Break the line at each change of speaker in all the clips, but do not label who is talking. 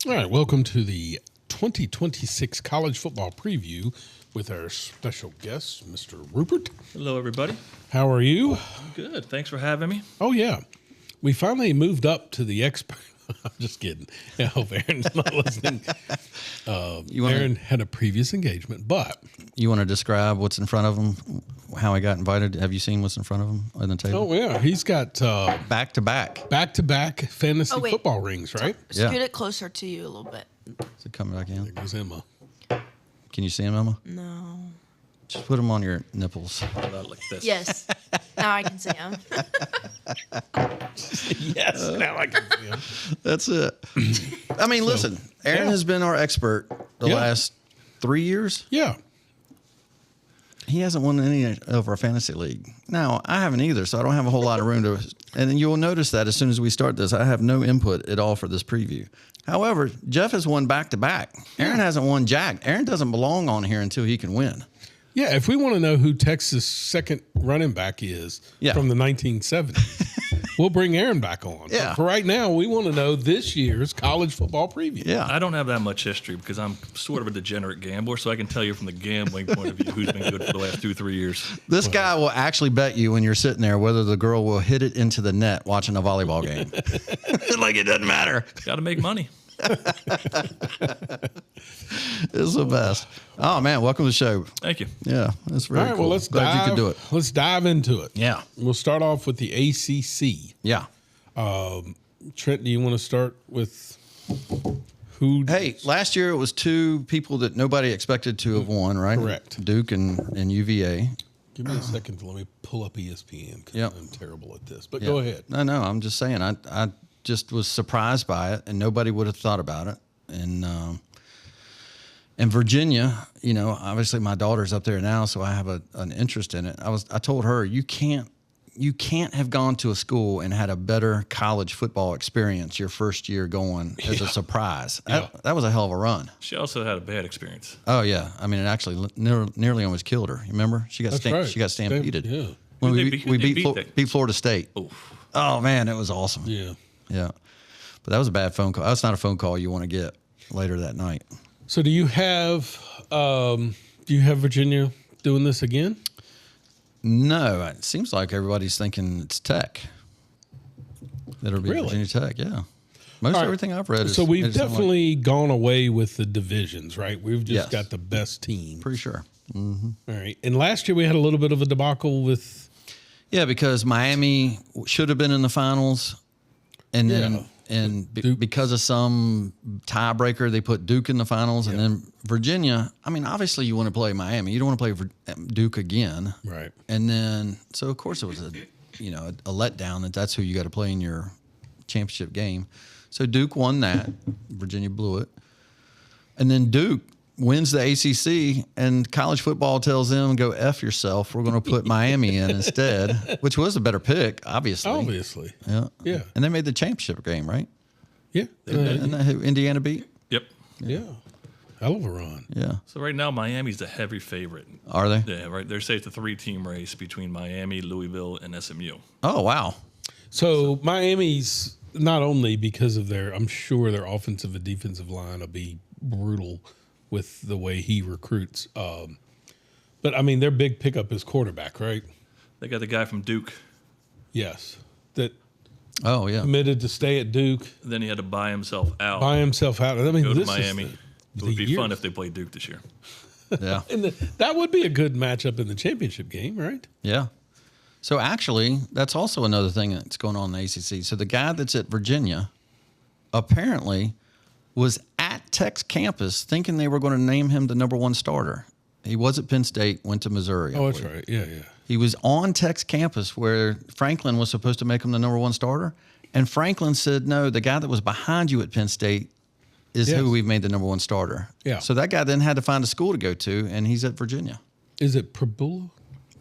All right, welcome to the 2026 college football preview with our special guest, Mr. Rupert.
Hello, everybody.
How are you?
Good. Thanks for having me.
Oh, yeah. We finally moved up to the expert. I'm just kidding. I hope Aaron's not listening. Aaron had a previous engagement, but...
You want to describe what's in front of him, how he got invited? Have you seen what's in front of him on the table?
Oh, yeah. He's got...
Back-to-back.
Back-to-back fantasy football rings, right?
Scoot it closer to you a little bit.
Is it coming back in?
There goes Emma.
Can you see him, Emma?
No.
Just put them on your nipples.
Like this.
Yes. Now I can see him.
Yes, now I can see him.
That's it. I mean, listen, Aaron has been our expert the last 3 years.
Yeah.
He hasn't won any of our fantasy league. Now, I haven't either, so I don't have a whole lot of room to... And you'll notice that as soon as we start this, I have no input at all for this preview. However, Geoff has won back-to-back. Aaron hasn't won jack. Aaron doesn't belong on here until he can win.
Yeah, if we want to know who Texas' second running back is from the 1970s, we'll bring Aaron back on.
Yeah.
But for right now, we want to know this year's college football preview.
Yeah.
I don't have that much history because I'm sort of a degenerate gambler, so I can tell you from the gambling point of view who's been good for the last 2-3 years.
This guy will actually bet you when you're sitting there whether the girl will hit it into the net watching a volleyball game. Like it doesn't matter.
Got to make money.
It's the best. Oh, man, welcome to the show.
Thank you.
Yeah, that's very
All right,
cool.
well,
Glad you could do it.
Let's dive into it.
Yeah.
We'll start off with the ACC.
Yeah.
Trent, do you want to start with who?
Hey, last year it was two people that nobody expected to have won, right?
Correct.
Duke and UVA.
Give me a second. Let me pull up ESPN because I'm terrible at this. But go ahead.
No, I'm just saying. I just was surprised by it, and nobody would have thought about it. And Virginia, you know, obviously my daughter's up there now, so I have an interest in it. I told her you can't have gone to a school and had a better college football experience your first year going as a surprise. That was a hell of a run.
She also had a bad experience.
Oh yeah, I mean it actually nearly almost killed her. You remember? She got she got stampeded.
Yeah.
When
Who
we
they
beat Florida State.
Oof.
Oh man, it was awesome.
Yeah.
Yeah. But that was a bad phone call. That's not a phone call you want to get later that night.
So do you have Virginia doing this again?
No, it seems like everybody's thinking it's Tech. That'll be
Really?
Virginia Tech, yeah. Most
All right.
everything I've read is...
So we've definitely gone away with the divisions, right? We've just
Yes.
got the best team.
Pretty sure.
All right. And last year we had a little bit of a debacle with...
Yeah, because Miami should have been in the finals, and then because of some tiebreaker, they put Duke in the finals, and then Virginia. I mean, obviously you want to play Miami. You don't want to play Duke again.
Right.
And then, so of course it was a letdown that's who you got to play in your championship game. So Duke won that. Virginia blew it. And then Duke wins the ACC, and college football tells them, go F yourself. We're going to put Miami in instead, which was a better pick, obviously.
Obviously.
Yeah.
Yeah.
And they made the championship game, right?
Yeah.
Isn't that who Indiana beat?
Yep.
Yeah. Hell of a run.
Yeah.
So right now, Miami's the heavy favorite.
Are they?
Yeah, right. They're saying it's a 3-team race between Miami, Louisville, and SMU.
Oh, wow.
So Miami's not only because of I'm sure their offensive and defensive line will be brutal with the way he recruits. But, I mean, their big pickup is quarterback, right?
They got the guy from Duke.
Yes. That
Oh, yeah.
committed to stay at Duke,
Then he had to buy himself out.
buy himself out. I mean,
Go to
this
Miami.
is
It would be
years.
fun if they played Duke this year.
Yeah.
And that would be a good matchup in the championship game, right?
Yeah. So actually, that's also another thing that's going on in the ACC. So the guy that's at Virginia apparently was at Tech's campus thinking they were going to name him the #1 starter. He was at Penn State, went to Missouri. I
Oh, that's
believe.
right. Yeah, yeah.
He was on Tech's campus where Franklin was supposed to make him the #1 starter. And Franklin said, no, the guy that was behind you at Penn State is
Yes.
who we've made the #1 starter.
Yeah.
So that guy then had to find a school to go to, and he's at Virginia.
Is it Pribula?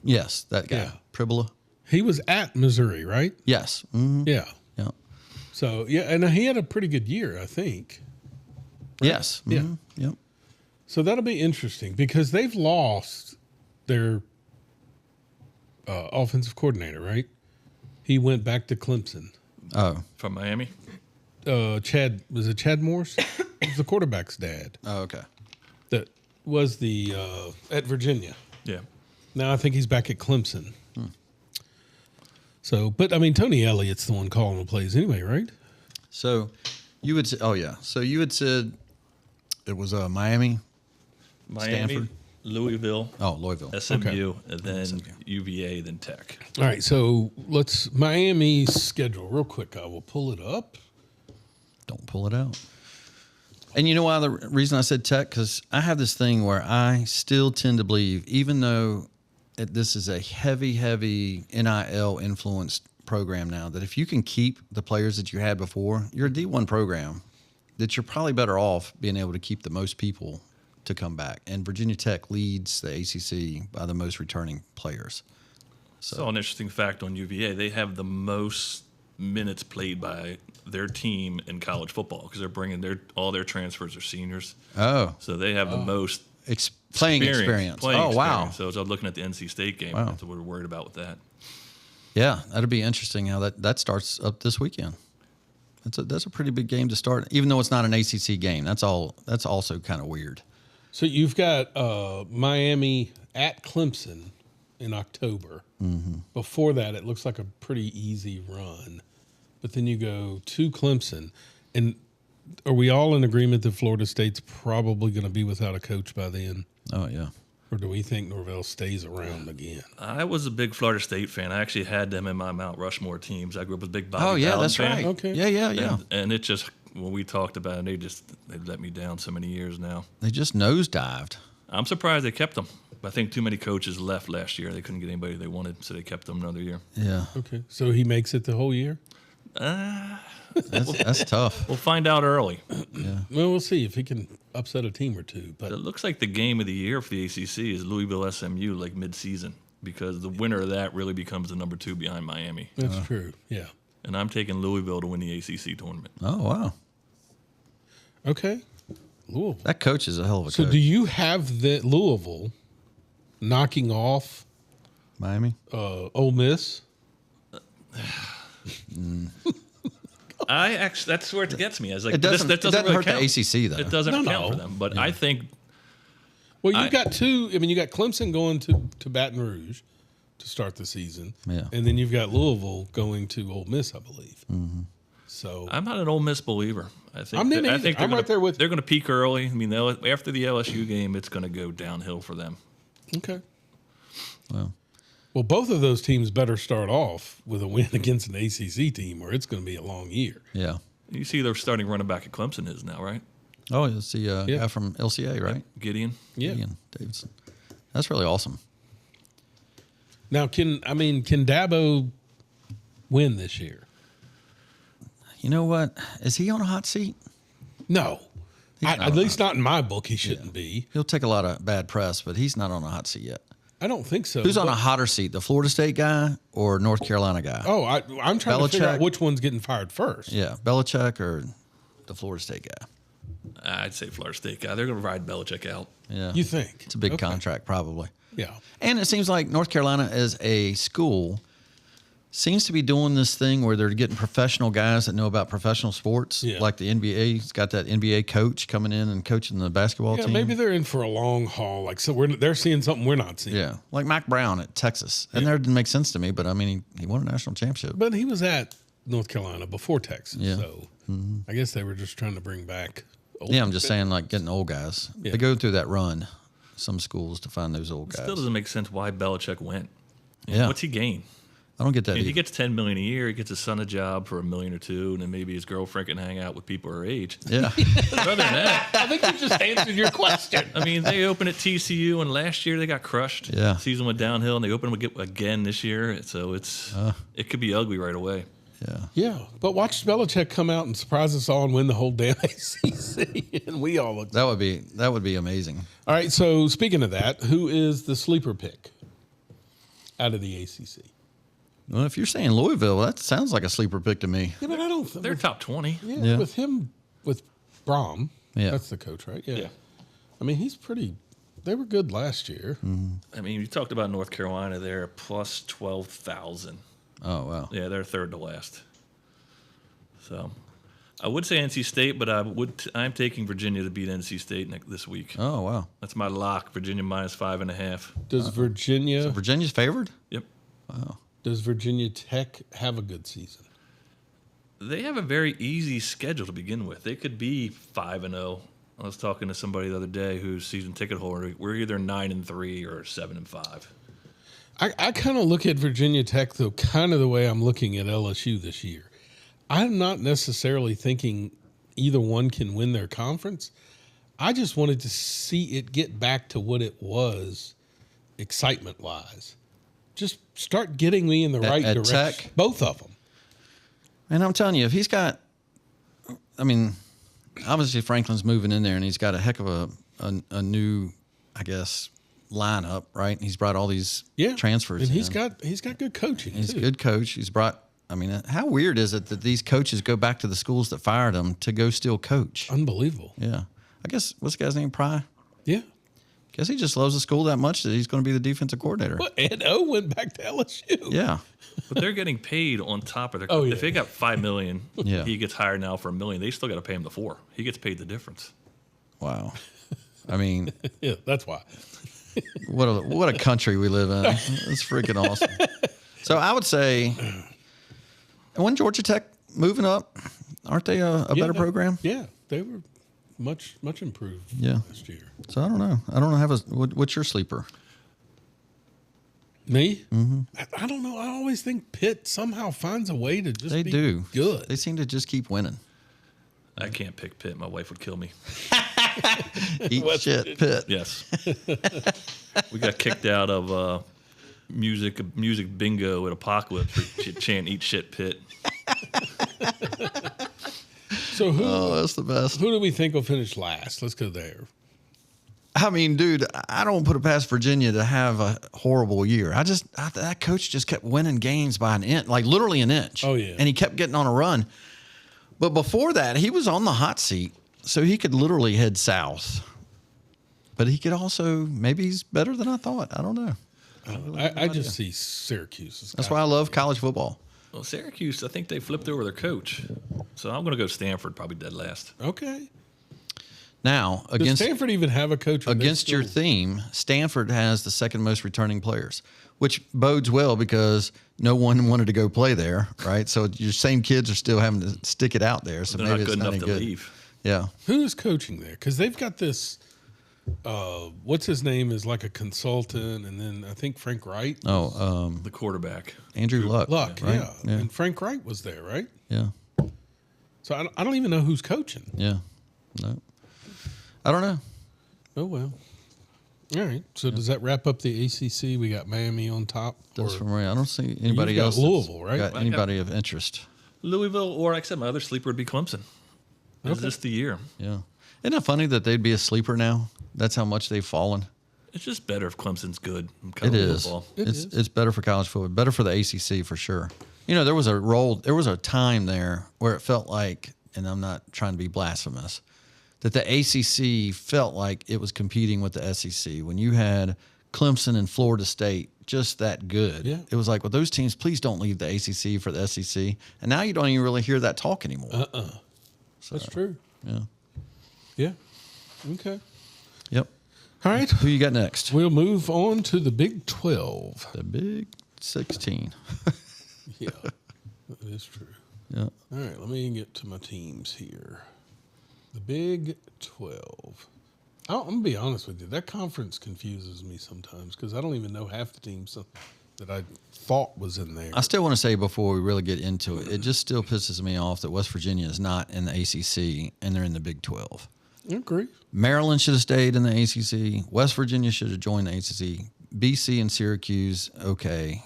Yes, that guy.
Yeah.
Pribula.
He was at Missouri, right?
Yes. Mm-hmm.
Yeah.
Yeah.
So, yeah, and he had a pretty good year, I think.
Yes.
Yeah.
Mhm. Yep.
So that'll be interesting because they've lost their offensive coordinator, right? He went back to Clemson.
Oh.
From Miami?
Was it Chad Morris? the quarterback's dad
Oh, okay.
that was the at Virginia.
Yeah.
Now I think he's back at Clemson. So, but I mean, Tony Elliott's the one calling the plays anyway, right?
So you would say, oh yeah. So you had said it was Miami.
Miami,
Stanford?
Louisville,
Oh, Louisville.
SMU, and then UVA, then Tech.
All right, so let's Miami schedule real quick. I will pull it up.
Don't pull it out. And you know why the reason I said Tech? Because I have this thing where I still tend to believe, even though this is a heavy NIL influenced program now, that if you can keep the players that you had before, you're a D1 program, that you're probably better off being able to keep the most people to come back. And Virginia Tech leads the ACC by the most returning players.
So an interesting fact on UVA, they have the most minutes played by their team in college football because they're bringing all their transfers are seniors.
Oh,
So they have the most
playing experience. Oh, wow.
experience. So as I'm looking at the NC State game,
Wow.
that's what we're worried about with that.
Yeah, that'll be interesting how that starts up this weekend. That's a pretty big game to start, even though it's not an ACC game. That's also kind of weird.
So you've got Miami at Clemson in October. Before that, it looks like a pretty easy run. But then you go to Clemson. And are we all in agreement that Florida State's probably going to be without a coach by then?
Oh yeah.
Or do we think Norvell stays around again?
I was a big Florida State fan. I actually had them in my Mount Rushmore teams. I grew up with a big Bobby
Oh yeah,
Bowden
that's
fan.
right.
Okay.
Yeah.
And it just, when we talked about it, they let me down so many years now.
They just nosedived.
I'm surprised they kept them. I think too many coaches left last year. They couldn't get anybody they wanted, so they kept them another year.
Yeah,
Okay. So he makes it the whole year?
that's tough.
We'll find out early.
Well, we'll see if he can upset a team or two. But
It looks like the game of the year for the ACC is Louisville SMU, like mid-season, because the winner of that really becomes the number 2 behind Miami.
that's true. Yeah.
And I'm taking Louisville to win the ACC tournament.
Oh wow,
Okay. Louisville.
that coach is a hell of a
So
coach.
do you have the Louisville knocking off
Miami?
Ole Miss?
That's where it gets me. I was like,
It doesn't.
that
It doesn't
really
hurt
count.
the ACC though.
It doesn't
No,
count
no.
for them. But I think
Well, you've got two. I mean, you got Clemson going to Baton Rouge to start the season.
Yeah.
And then you've got Louisville going to Ole Miss, I believe. So
I'm not an Ole Miss believer. I think
I'm
that-
neither.
I think
I'm
they're
right there with-
They're going to peak early. I mean, after the LSU game, it's going to go downhill for them.
okay.
Well,
Well, both of those teams better start off with a win against an ACC team, or it's going to be a long year.
yeah.
You see, their starting running back at Clemson is now, right?
Oh, it's the
Yeah.
guy from LCA, right?
Gideon.
Yeah.
Ian Davidson. That's really awesome.
Now, can Dabo win this year?
You know what? Is he on a hot seat?
No.
not
At least not in my book. He shouldn't be.
He'll take a lot of bad press, but he's not on a hot seat yet.
I don't think so.
Who's on
but-
a hotter seat, the Florida State guy or North Carolina guy?
Oh, I'm trying to figure out
Belichick?
which one's getting fired first.
Yeah, Belichick or the Florida State guy?
I'd say Florida State guy. They're going to ride Belichick out.
Yeah.
You think?
It's a big
Okay.
contract, probably.
Yeah.
And it seems like North Carolina as a school seems to be doing this thing where they're getting professional guys that know about professional sports,
Yeah.
like the NBA. It's got that NBA coach coming in and coaching the basketball
Yeah,
team.
maybe they're in for a long haul. Like, so they're seeing something we're not seeing.
Yeah, like Mac Brown at Texas. And that didn't make sense to me, but I mean, he won a national championship.
But he was at North Carolina before Texas.
Yeah.
So I guess they were just trying to bring back. old
Yeah, I'm just
people.
saying, like getting old guys.
Yeah.
They go through that run, some schools, to find those old guys.
Still doesn't make sense why Belichick went.
Yeah.
What's he gain?
I don't get that
He
either.
gets $10 million a year. He gets his son a job for $1 million or $2 million, and then maybe his girlfriend can hang out with people her age.
Yeah.
Other than that,
I think you just answered your question.
I mean, they opened at TCU, and last year they got crushed.
Yeah.
Season went downhill, and they opened them again this year. So it could be ugly right away.
Yeah.
Yeah, but watch Belichick come out and surprise us all and win the whole damn ACC, and we all look.
That would be amazing.
All right. So speaking of that, who is the sleeper pick out of the ACC?
Well, if you're saying Louisville, that sounds like a sleeper pick to me.
Yeah, but I don't.
They're top 20.
Yeah,
Yeah.
with him, with Brom.
Yeah.
That's the coach, right?
Yeah.
I mean, he's pretty. They were good last year.
I mean, you talked about North Carolina. They're plus 12,000.
Oh wow.
Yeah, they're third to last. So I would say NC State, but I'm taking Virginia to beat NC State this week.
Oh, wow.
That's my lock. Virginia -5.5.
Does Virginia?
Virginia's favored?
Yep.
Wow.
Does Virginia Tech have a good season?
They have a very easy schedule to begin with. They could be 5-0. I was talking to somebody the other day who's season ticket holder. We're either 9-3 or 7-5.
I kind of look at Virginia Tech, though, kind of the way I'm looking at LSU this year. I'm not necessarily thinking either one can win their conference. I just wanted to see it get back to what it was excitement-wise. Just start getting me in the right direction.
Tech?
Both of them.
And I'm telling you, if he's got, I mean, obviously Franklin's moving in there and he's got a heck of a new, I guess, lineup, right? He's brought all these transfers
and
in.
he's got good coaching.
He's
too.
a good coach. He's brought, I mean, how weird is it that these coaches go back to the schools that fired them to go still coach?
Unbelievable.
Yeah. I guess, what's the guy's name, Pry?
Yeah.
Guess he just loves the school that much that he's going to be the defensive coordinator.
Well, Ed O went back to LSU.
Yeah.
But they're getting paid on top of their.
Oh, yeah.
If they got $5 million,
Yeah.
he gets hired now for $1 million. They still got to pay him the $4 million. He gets paid the difference.
Wow. I mean,
Yeah, that's why.
what a country we live in. It's freaking awesome. So I would say, and when Georgia Tech moving up, aren't they a better program?
Yeah, they were much improved last year.
So I don't know. I don't have what's your sleeper?
Me? Mm-hmm. I don't know. I always think Pitt somehow finds a way to just be good.
They seem to just keep winning.
I can't pick Pitt. My wife would kill me.
Eat shit, Pitt.
Yes. We got kicked out of music bingo at Apocalypse for chant "Eat shit, Pitt."
So
that's the best.
Who do we think will finish last? Let's go there.
I mean, dude, I don't put it past Virginia to have a horrible year. That coach just kept winning games by an inch, like literally an inch.
Oh, yeah.
And he kept getting on a run. But before that, he was on the hot seat, so he could literally head south. But he could also, maybe he's better than I thought. I don't know.
I just see Syracuse.
That's why I love college football.
Well, Syracuse, I think they flipped over their coach. So I'm going to go Stanford, probably dead last.
Okay.
Now,
Does Stanford even have a coach?
Against your theme, Stanford has the second most returning players, which bodes well because no one wanted to go play there, right? So your same kids are still having to stick it out there. So
They're
maybe
not good
it's not
enough
any
to
good.
leave.
Yeah.
Who is coaching there? Because they've got this. What's his name is like a consultant, and then I think Frank Wright.
Oh,
The quarterback.
Andrew Luck.
Luck,
right?
yeah. And Frank Wright was there, right?
Yeah.
So I don't even know who's coaching.
Yeah. No. I don't know.
Oh well. All right. So does that wrap up the ACC? We got Miami on top.
That's
or-
from where I don't see anybody
You've got
else.
Louisville, right?
Got anybody of interest?
Louisville, or like I said, my other sleeper would be Clemson. Is this the year?
Yeah. Isn't it funny that they'd be a sleeper now? That's how much they've fallen.
It's just better if Clemson's good. In
It
college
is.
football.
It's better for college football. Better for the ACC for sure. You know, there was a time there where it felt like, and I'm not trying to be blasphemous, that the ACC felt like it was competing with the SEC. When you had Clemson and Florida State just that good,
Yeah.
it was like, well, those teams, please don't leave the ACC for the SEC. And now you don't even really hear that talk anymore.
That's true.
Yeah.
Yeah. Okay.
Yep.
All right.
Who you got next?
We'll move on to the Big 12.
The Big 16.
Yeah, that is true.
Yeah.
All right, let me get to my teams here. The Big 12. I'm going to be honest with you. That conference confuses me sometimes because I don't even know half the teams that I thought was in there.
I still want to say before we really get into it, it just still pisses me off that West Virginia is not in the ACC and they're in the Big 12.
I agree.
Maryland should have stayed in the ACC. West Virginia should have joined the ACC. BC and Syracuse, okay,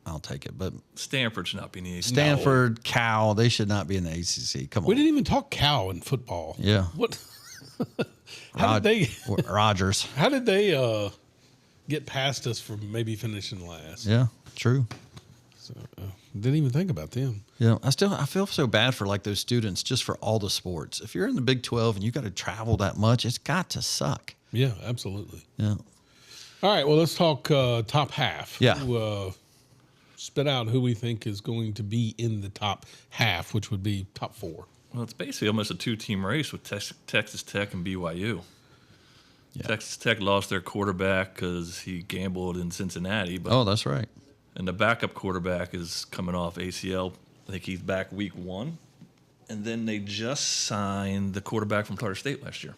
I'll take it. But
Stanford should not be in the ACC.
Stanford, Cal, they should not be in the ACC. Come on.
We didn't even talk Cal in football.
Yeah.
What? How did
Rogers.
they get past us from maybe finishing last?
Yeah, true.
So, didn't even think about them.
Yeah, I feel so bad for like those students just for all the sports. If you're in the Big 12 and you got to travel that much, it's got to suck.
Yeah, absolutely.
Yeah.
All right, well, let's talk top half.
Yeah.
Spit out who we think is going to be in the top half, which would be top four.
Well, it's basically almost a two-team race with Texas Tech and BYU.
Yeah.
Texas Tech lost their quarterback because he gambled in Cincinnati. But,
Oh, that's right.
and the backup quarterback is coming off ACL. I think he's back week 1. And then they just signed the quarterback from Florida State last year.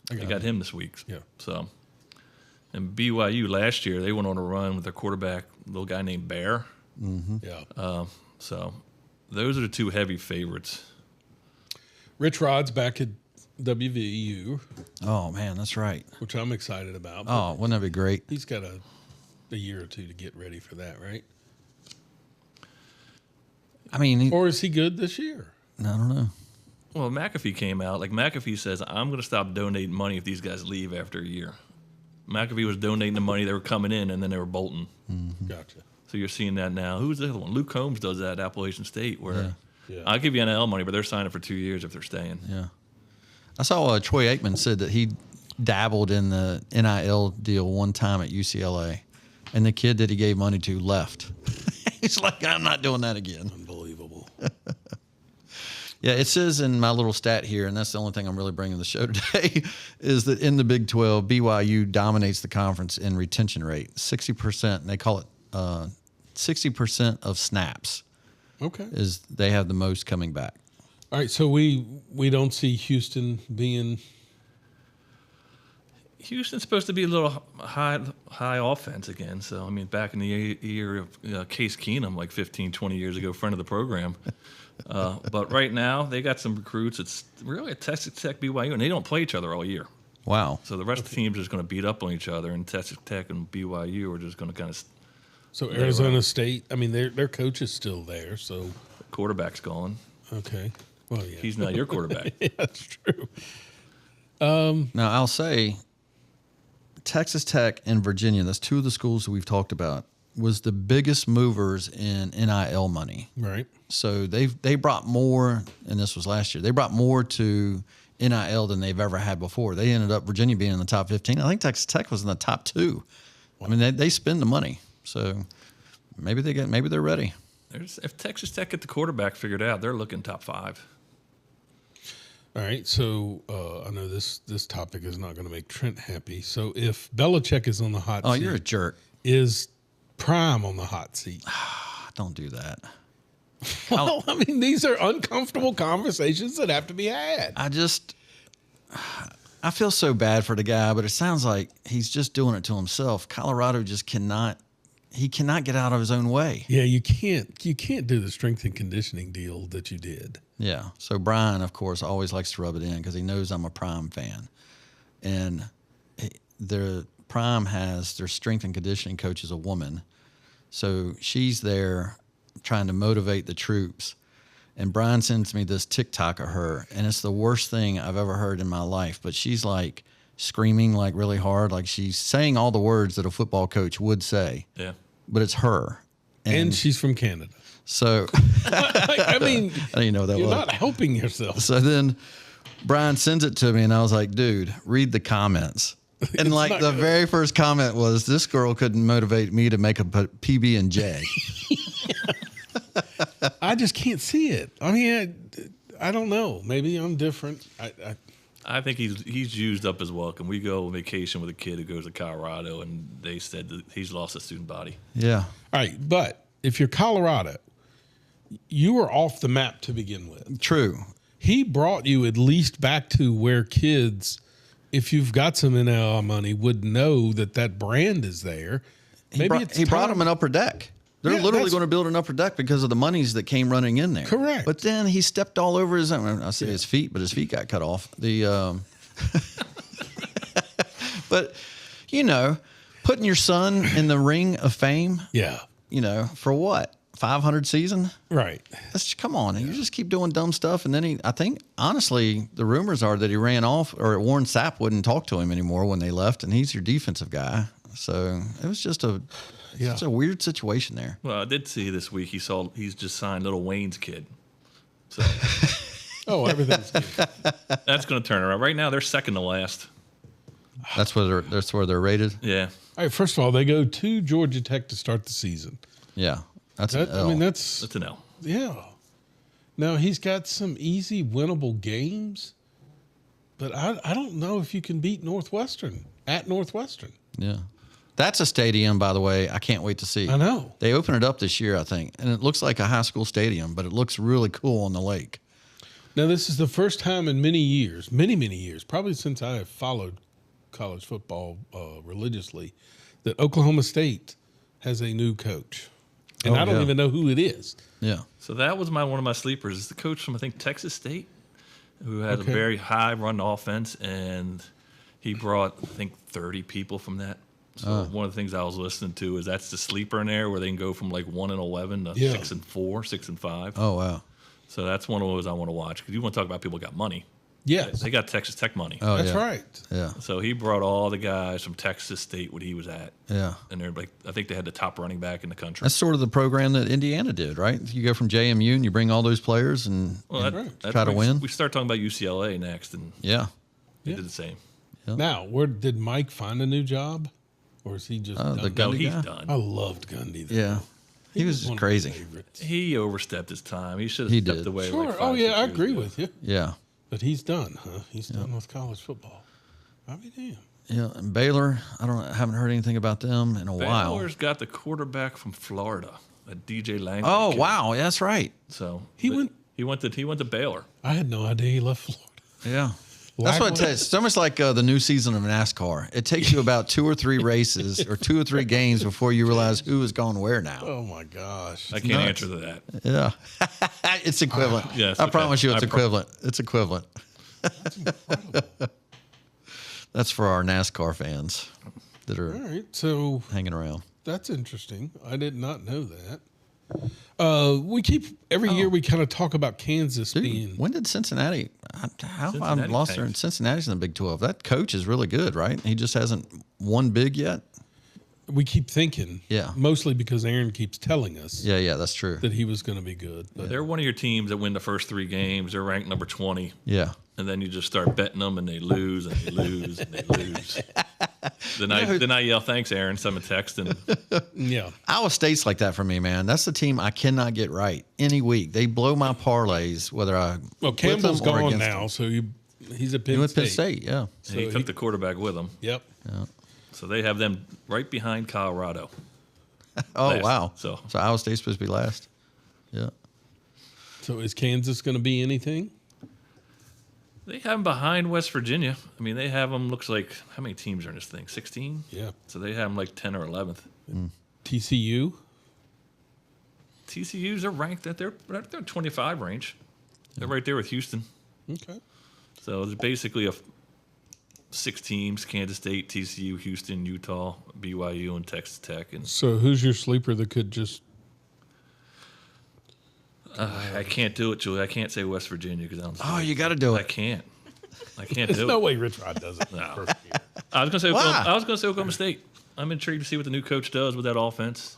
They got him this week.
Yeah.
So, and BYU last year, they went on a run with their quarterback, a little guy named Bear.
Yeah.
So those are the two heavy favorites.
Rich Rod's back at WVU,
Oh, man, that's right.
which I'm excited about.
Oh, wouldn't that be great?
He's got a year or two to get ready for that, right?
I mean,
Or is he good this year?
I don't know.
Well, McAfee came out. Like, McAfee says, I'm going to stop donating money if these guys leave after a year. McAfee was donating the money. They were coming in, and then they were bolting.
Gotcha.
So you're seeing that now. Who's the other one? Luke Combs does that at Appalachian State, where
Yeah.
I'll give you NIL money, but they're signing for 2 years if they're staying.
Yeah. I saw Troy Aikman said that he dabbled in the NIL deal one time at UCLA, and the kid that he gave money to left. He's like, I'm not doing that again.
Unbelievable.
Yeah, it says in my little stat here, and that's the only thing I'm really bringing to the show today, is that in the Big 12, BYU dominates the conference in retention rate, 60%. And they call it 60% of snaps
Okay.
is they have the most coming back.
All right. So we don't see Houston being.
Houston's supposed to be a little high offense again. So, I mean, back in the year of Case Keenum, like 15, 20 years ago, friend of the program. But right now, they got some recruits. It's really a Texas Tech BYU, and they don't play each other all year.
Wow.
So the rest of the teams are just going to beat up on each other, and Texas Tech and BYU are just going to kind of
So Arizona State. I mean, their coach is still there. So
quarterback's gone.
okay. Well, yeah.
He's not your quarterback.
Yeah, that's true.
Now, I'll say Texas Tech and Virginia, that's two of the schools that we've talked about, was the biggest movers in NIL money.
Right.
So they brought more, and this was last year, they brought more to NIL than they've ever had before. They ended up, Virginia being in the top 15. I think Texas Tech was in the top 2. I mean, they spend the money. So maybe they're ready.
If Texas Tech get the quarterback figured out, they're looking top 5.
All right. So I know this topic is not going to make Trent happy. So if Belichick is on the hot seat,
You're a jerk.
is Prime on the hot seat?
Don't do that.
Well, I mean, these are uncomfortable conversations that have to be had.
I feel so bad for the guy, but it sounds like he's just doing it to himself. Colorado just cannot get out of his own way.
Yeah, you can't do the strength and conditioning deal that you did.
Yeah. So Bryan, of course, always likes to rub it in because he knows I'm a Prime fan. And their Prime has their strength and conditioning coach is a woman. So she's there trying to motivate the troops. And Bryan sends me this TikTok of her, and it's the worst thing I've ever heard in my life. But she's like screaming like really hard, like she's saying all the words that a football coach would say.
Yeah.
But it's her.
And she's from Canada.
So
I mean,
I didn't know that
you're
was.
not helping yourself.
So then Bryan sends it to me, and I was like, dude, read the comments. And like
not
the
good.
very first comment was, this girl couldn't motivate me to make a PB&J.
I just can't see it. I mean, I don't know. Maybe I'm different.
I think he's used up his welcome. We go on vacation with a kid who goes to Colorado, and they said that he's lost his student body.
Yeah.
All right, but if you're Colorado, you were off the map to begin with.
True.
He brought you at least back to where kids, if you've got some NIL money, would know that brand is there.
He brought them an upper deck. They're
Yeah,
literally
that's-
going to build an upper deck because of the monies that came running in there.
Correct.
But then he stepped all over his own. I say his feet, but his feet got cut off. But, putting your son in the ring of fame,
Yeah,
for what? 500 season?
right.
Come on. You just keep doing dumb stuff. And then I think, honestly, the rumors are that he ran off, or Warren Sapp wouldn't talk to him anymore when they left, and he's your defensive guy. So it was just such a weird situation there.
Well, I did see this week he's just signed Little Wayne's kid. So
Oh, everything's good.
that's going to turn around. Right now, they're second to last.
That's where they're rated.
Yeah.
All right, first of all, they go to Georgia Tech to start the season.
Yeah, that's an
I
L.
mean, that's
That's an L.
yeah. Now he's got some easy winnable games, but I don't know if you can beat Northwestern at Northwestern.
Yeah. That's a stadium, by the way, I can't wait to see.
I know.
They open it up this year, I think, and it looks like a high school stadium, but it looks really cool on the lake.
Now this is the first time in many years, many years, probably since I have followed college football religiously, that Oklahoma State has a new coach, and I don't even know who it is.
Yeah.
So that was one of my sleepers. Is the coach from I think Texas State, who had a very high run offense, and he brought I think 30 people from that. So one of the things I was listening to is that's the sleeper in there where they can go from like 1-11 to 6-4, 6-5.
Oh, wow.
So that's one of those I want to watch because you want to talk about people who got money.
Yes,
They got Texas Tech money.
Oh,
that's
yeah.
right.
Yeah.
So he brought all the guys from Texas State where he was at.
Yeah.
And they're like, I think they had the top running back in the country.
That's sort of the program that Indiana did, right? You go from JMU and you bring all those players and,
That's
try to win.
We start talking about UCLA next, and
Yeah.
they did the same.
Now, where did Mike find a new job, or is he just done?
the
No,
Gundy
he's
guy?
done.
I loved Gundy. Though.
Yeah. He was
one of my
crazy.
favorites.
He overstepped his time. He should
He
have stepped
did.
away.
Sure.
Like
Oh
5,
yeah,
6
I
years
agree
ago.
with you.
Yeah.
But he's done, huh? He's done with college football. I mean, damn.
Yeah. And Baylor, I haven't heard anything about them in a while.
Baylor's got the quarterback from Florida, a DJ Lang.
Oh, wow. Yeah, that's right.
So
He
went to Baylor.
I had no idea he left Florida.
Yeah. That's what it takes. It's almost like the new season of NASCAR. It takes you about 2 or 3 races or 2 or 3 games before you realize who has gone where now.
Oh my gosh.
I can't answer to that.
Yeah. It's equivalent.
Yes,
I
okay.
promise you it's equivalent. It's equivalent. That's for our NASCAR fans that are
All right. So
hanging around.
that's interesting. I did not know that. We keep every year we kind of talk about Kansas
Dude,
being.
when did Cincinnati? How have I
Cincinnati
lost there?
tanked.
Cincinnati's in the Big 12. That coach is really good, right? He just hasn't won big yet.
We keep thinking.
Yeah.
Mostly because Aaron keeps telling us
Yeah, that's true.
that he was going to be good. But
They're one of your teams that win the first 3 games. They're ranked number 20.
Yeah.
And then you just start betting them, and they lose, and they lose, and they lose. Then I yell, "Thanks, Aaron." Send a text, and
yeah.
Iowa State's like that for me, man. That's the team I cannot get right any week. They blow my parlays, whether I
Well,
with
Campbell's
them or
gone
against
now,
them.
so he's at Penn
He went
State.
Penn State, yeah.
he took the quarterback with him.
Yep.
So they have them right behind Colorado.
Oh,
Last.
wow.
So-
Iowa State's supposed to be last. Yeah.
So is Kansas going to be anything?
They have them behind West Virginia. I mean, they have them. Looks like how many teams are in this thing? 16.
Yeah.
So they have them like 10 or 11th.
TCU?
TCU's are ranked at their 25 range. They're right there with Houston.
Okay.
So there's basically 6 teams: Kansas State, TCU, Houston, Utah, BYU, and Texas Tech. And
So who's your sleeper that could just.
I can't do it, Julie. I can't say West Virginia because I'm.
Oh, you got to do
I
it.
can't. I can't
There's
do
no
it.
way Rich Rod does it.
No.
First year.
I was gonna say.
Why?
I was gonna say Oklahoma State. I'm intrigued to see what the new coach does with that offense.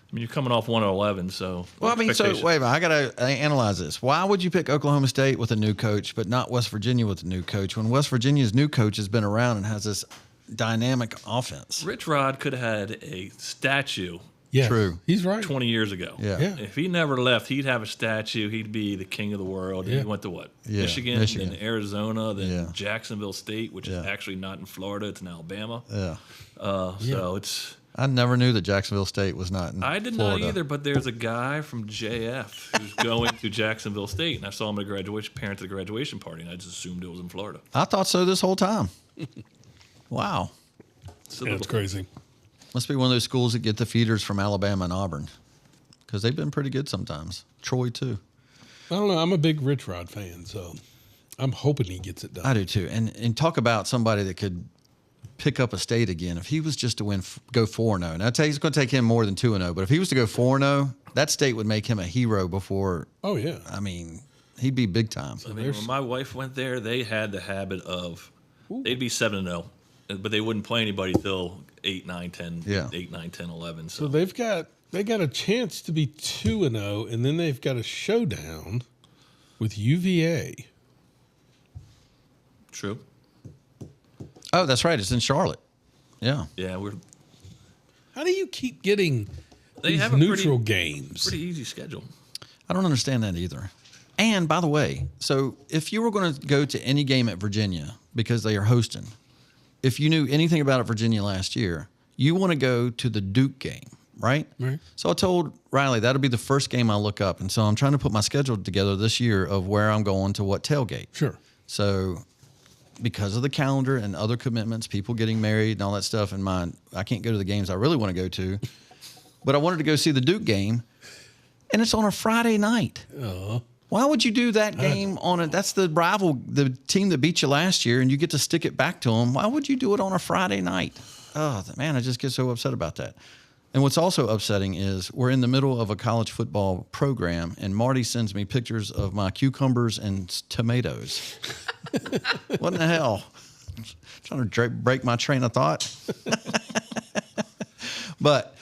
I mean, you're coming off 1-11, so.
Well, I mean, so
expectations-
wait a minute. I got to analyze this. Why would you pick Oklahoma State with a new coach, but not West Virginia with a new coach when West Virginia's new coach has been around and has this dynamic offense?
Rich Rod could have had a statue
Yes,
True.
He's right.
20 years ago.
Yeah.
Yeah.
If he never left, he'd have a statue. He'd be the king of the world. And
Yeah.
he went to what?
Yeah,
Michigan,
Michigan.
then Arizona, then
Yeah.
Jacksonville State, which
Yeah.
is actually not in Florida. It's in Alabama.
Yeah.
So it's.
I never knew that Jacksonville State was not in
I did
Florida.
not either, but there's a guy from JF who's going to Jacksonville State, and I saw him at parent at the graduation party, and I just assumed it was in Florida.
I thought so this whole time. Wow.
So
Yeah, it's crazy.
Must be one of those schools that get the feeders from Alabama and Auburn because they've been pretty good sometimes. Troy, too.
I don't know. I'm a big Rich Rod fan, so I'm hoping he gets it done.
I do, too. And talk about somebody that could pick up a state again. If he was just to go 4-0, and I tell you, it's going to take him more than 2-0, but if he was to go 4-0, that state would make him a hero before,
Oh, yeah.
I mean, he'd be big time.
I mean, when my wife went there, they had the habit of they'd be 7-0, but they wouldn't play anybody till 8, 9, 10,
Yeah.
8, 9, 10, 11.
So
So
they got a chance to be 2-0, and then they've got a showdown with UVA.
true.
Oh, that's right. It's in Charlotte. Yeah.
Yeah,
How do you keep getting
They
these
have a
neutral games?
pretty easy schedule.
I don't understand that either. And by the way, so if you were going to go to any game at Virginia because they are hosting, if you knew anything about Virginia last year, you want to go to the Duke game, right?
Right.
So I told Riley that'll be the first game I look up. And so I'm trying to put my schedule together this year of where I'm going to what tailgate.
Sure.
So because of the calendar and other commitments, people getting married and all that stuff in mind, I can't go to the games I really want to go to. But I wanted to go see the Duke game, and it's on a Friday night. Why would you do that game on it? That's the rival, the team that beat you last year, and you get to stick it back to them. Why would you do it on a Friday night? Oh, man, I just get so upset about that. And what's also upsetting is we're in the middle of a college football program, and Marty sends me pictures of my cucumbers and tomatoes. What in the hell? Trying to break my train of thought. But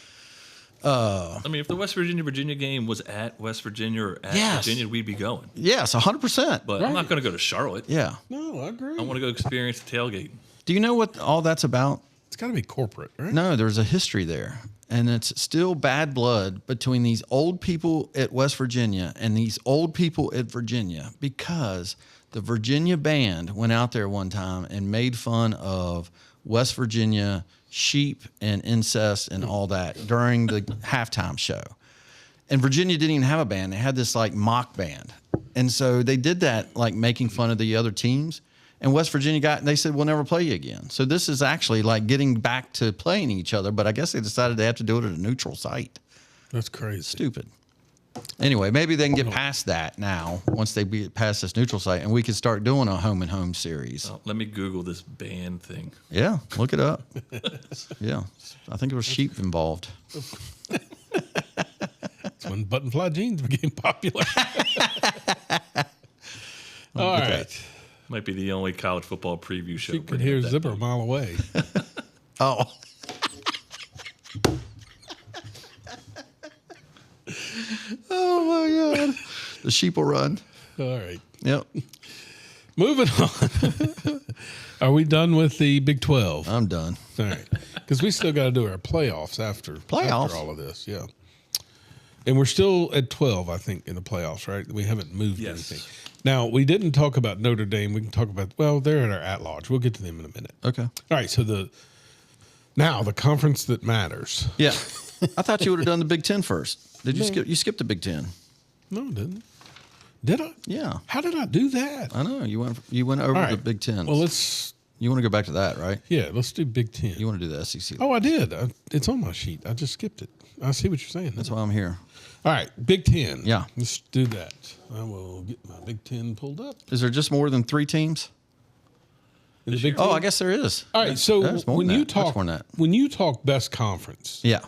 I mean, if the West Virginia game was at West Virginia or at
Yes.
Virginia, we'd be going.
yes, 100%.
But I'm not going to go to Charlotte.
Yeah.
No, I agree.
I want to go experience the tailgate.
Do you know what all that's about?
It's got to be corporate, right?
No, there's a history there. And it's still bad blood between these old people at West Virginia and these old people at Virginia, because the Virginia band went out there one time and made fun of West Virginia sheep and incest and all that during the halftime show. And Virginia didn't even have a band. They had this like mock band. And so they did that, like making fun of the other teams. And West Virginia they said, we'll never play you again. So this is actually like getting back to playing each other, but I guess they decided they have to do it at a neutral site.
That's crazy.
Stupid. Anyway, maybe they can get past that now once they get past this neutral site, and we can start doing a home and home series.
Oh, let me Google this band thing.
Yeah, look it up. Yeah, I think there was sheep involved.
That's when button fly jeans became popular. All
get
right.
Might be the only college football preview show.
You could
bringing
hear
up that
Zipper a
band.
mile away.
Oh. Oh my God. The sheep will run.
All right.
Yep.
Moving on. Are we done with the Big 12?
I'm done.
All right. Because we still got to do our playoffs after
Playoffs?
all of this. Yeah. And we're still at 12, I think, in the playoffs, right? We haven't moved
Yes.
anything. Now, we didn't talk about Notre Dame. We can talk about, well, they're at our at-large. We'll get to them in a minute.
Okay.
All right. So now the conference that matters.
Yeah. I thought you would have done the Big Ten first. Did you skip? You skipped the Big Ten.
No, it didn't. Did I?
Yeah.
How did I do that?
I know. You went over
All
the
right.
Big Ten.
Well,
You want to go back to that, right?
let's do Big 10.
You want to do the SEC.
Oh, I did. It's on my sheet. I just skipped it. I see what you're saying.
That's why I'm here.
All right, Big 10.
Yeah.
Let's do that. I will get my Big 10 pulled up.
Is there just more than 3 teams?
In the Big
Oh,
10?
I guess there is.
All right, so
There's more
when
than
you
that. Much
talk
more than that.
when you talk best conference,
Yeah.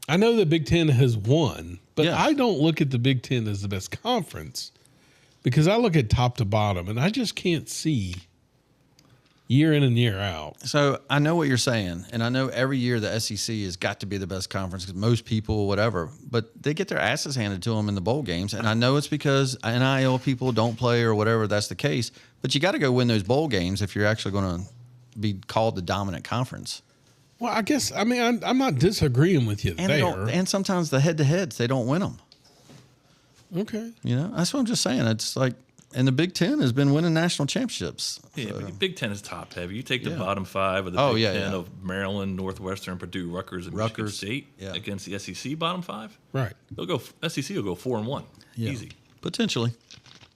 I know the Big 10 has won, but
Yes.
I don't look at the Big 10 as the best conference because I look at top to bottom and I just can't see year in and year out.
So I know what you're saying, and I know every year the SEC has got to be the best conference because most people, whatever, but they get their asses handed to them in the bowl games, and I know it's because NIL people don't play or whatever. That's the case, but you got to go win those bowl games if you're actually going to be called the dominant conference.
Well, I guess I'm not disagreeing with you
And they
there.
don't, and sometimes the head-to-heads they don't win them.
Okay.
You know, that's what I'm just saying. It's like, and the Big Ten has been winning national championships.
Yeah,
So-
but Big Ten is top heavy. You take the
Yeah.
bottom 5 of the
Oh,
Big
yeah,
Ten
yeah.
of Maryland, Northwestern, Purdue, Rutgers, and Michigan
Rutgers,
State
yeah.
against the SEC bottom 5.
Right.
They'll go. SEC will go 4-1.
Yeah.
Easy.
Potentially,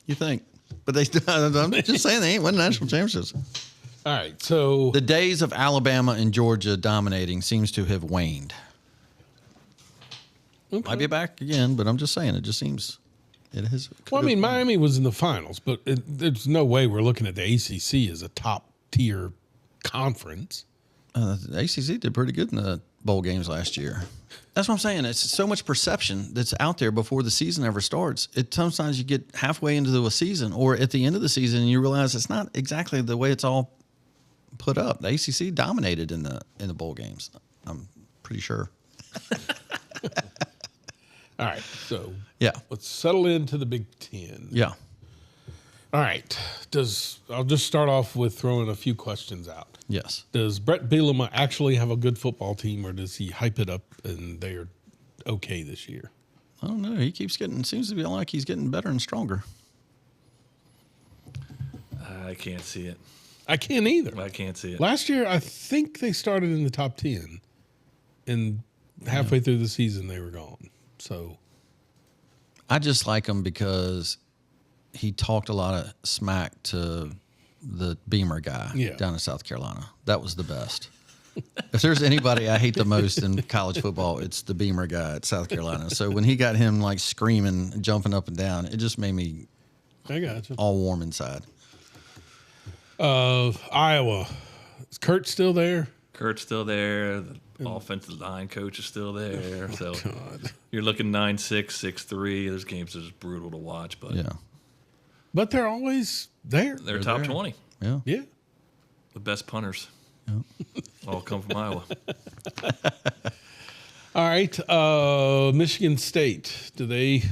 you think, but they. I'm just saying they ain't winning national championships.
All right. So
The days of Alabama and Georgia dominating seems to have waned.
okay.
Might be back again, but I'm just saying it just seems it has.
Well, I mean, Miami was in the finals, but there's no way we're looking at the ACC as a top tier conference.
The ACC did pretty good in the bowl games last year. That's what I'm saying. It's so much perception that's out there before the season ever starts. Sometimes you get halfway into a season or at the end of the season and you realize it's not exactly the way it's all put up. The ACC dominated in the bowl games. I'm pretty sure.
All right. So
Yeah.
let's settle into the Big Ten.
Yeah.
All right. I'll just start off with throwing a few questions out.
Yes.
Does Brett Bielema actually have a good football team, or does he hype it up and they're okay this year?
I don't know. He keeps seems to be like he's getting better and stronger.
I can't see it.
I can't either.
I can't see it.
Last year, I think they started in the top 10, and halfway through the season, they were gone. So
I just like him because he talked a lot of smack to the Beamer guy down in South Carolina. That was the best. If there's anybody I hate the most in college football, it's the Beamer guy at South Carolina. So when he got him like screaming, jumping up and down, it just made me
I got you.
all warm inside.
Iowa. Is Kurt still there?
Kurt's still there. The offensive line coach is still there. So
God.
you're looking 9-6, 6-3. Those games are just brutal to watch, but
Yeah.
But they're always there.
they're top
there.
20.
Yeah.
Yeah.
The best punters all come from Iowa.
All right. Michigan State. Do they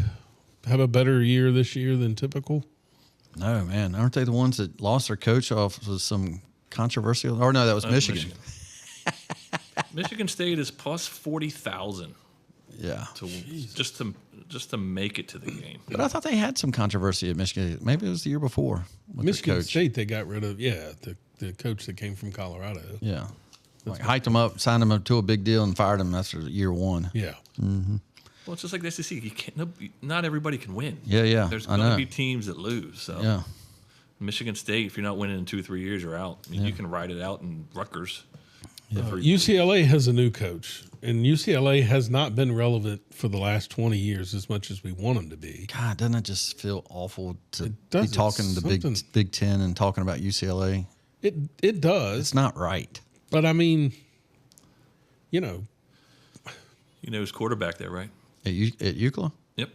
have a better year this year than typical?
No, man. Aren't they the ones that lost their coach off with some controversial? Or no, that was Michigan.
Michigan State is plus 40,000
Yeah.
to just to make it to the game.
But I thought they had some controversy at Michigan. Maybe it was the year before with their
Michigan
coach.
State, they got rid of, the coach that came from Colorado.
Yeah. Like hyped him up, signed him up to a big deal, and fired him after year one.
Yeah.
Well, it's just like the SEC. You can't. Not everybody can win.
Yeah, yeah.
There's
I
going to
know.
be teams that lose. So
Yeah.
Michigan State, if you're not winning in 2 or 3 years, you're out. I mean, you can ride it out in Rutgers.
UCLA has a new coach, and UCLA has not been relevant for the last 20 years as much as we want them to be.
God, doesn't it just feel awful to be
does.
talking
It's
the
something-
Big Ten and talking about UCLA?
It does,
It's not right.
but I mean, you know,
You know who's quarterback there, right?
At UCLA?
Yep.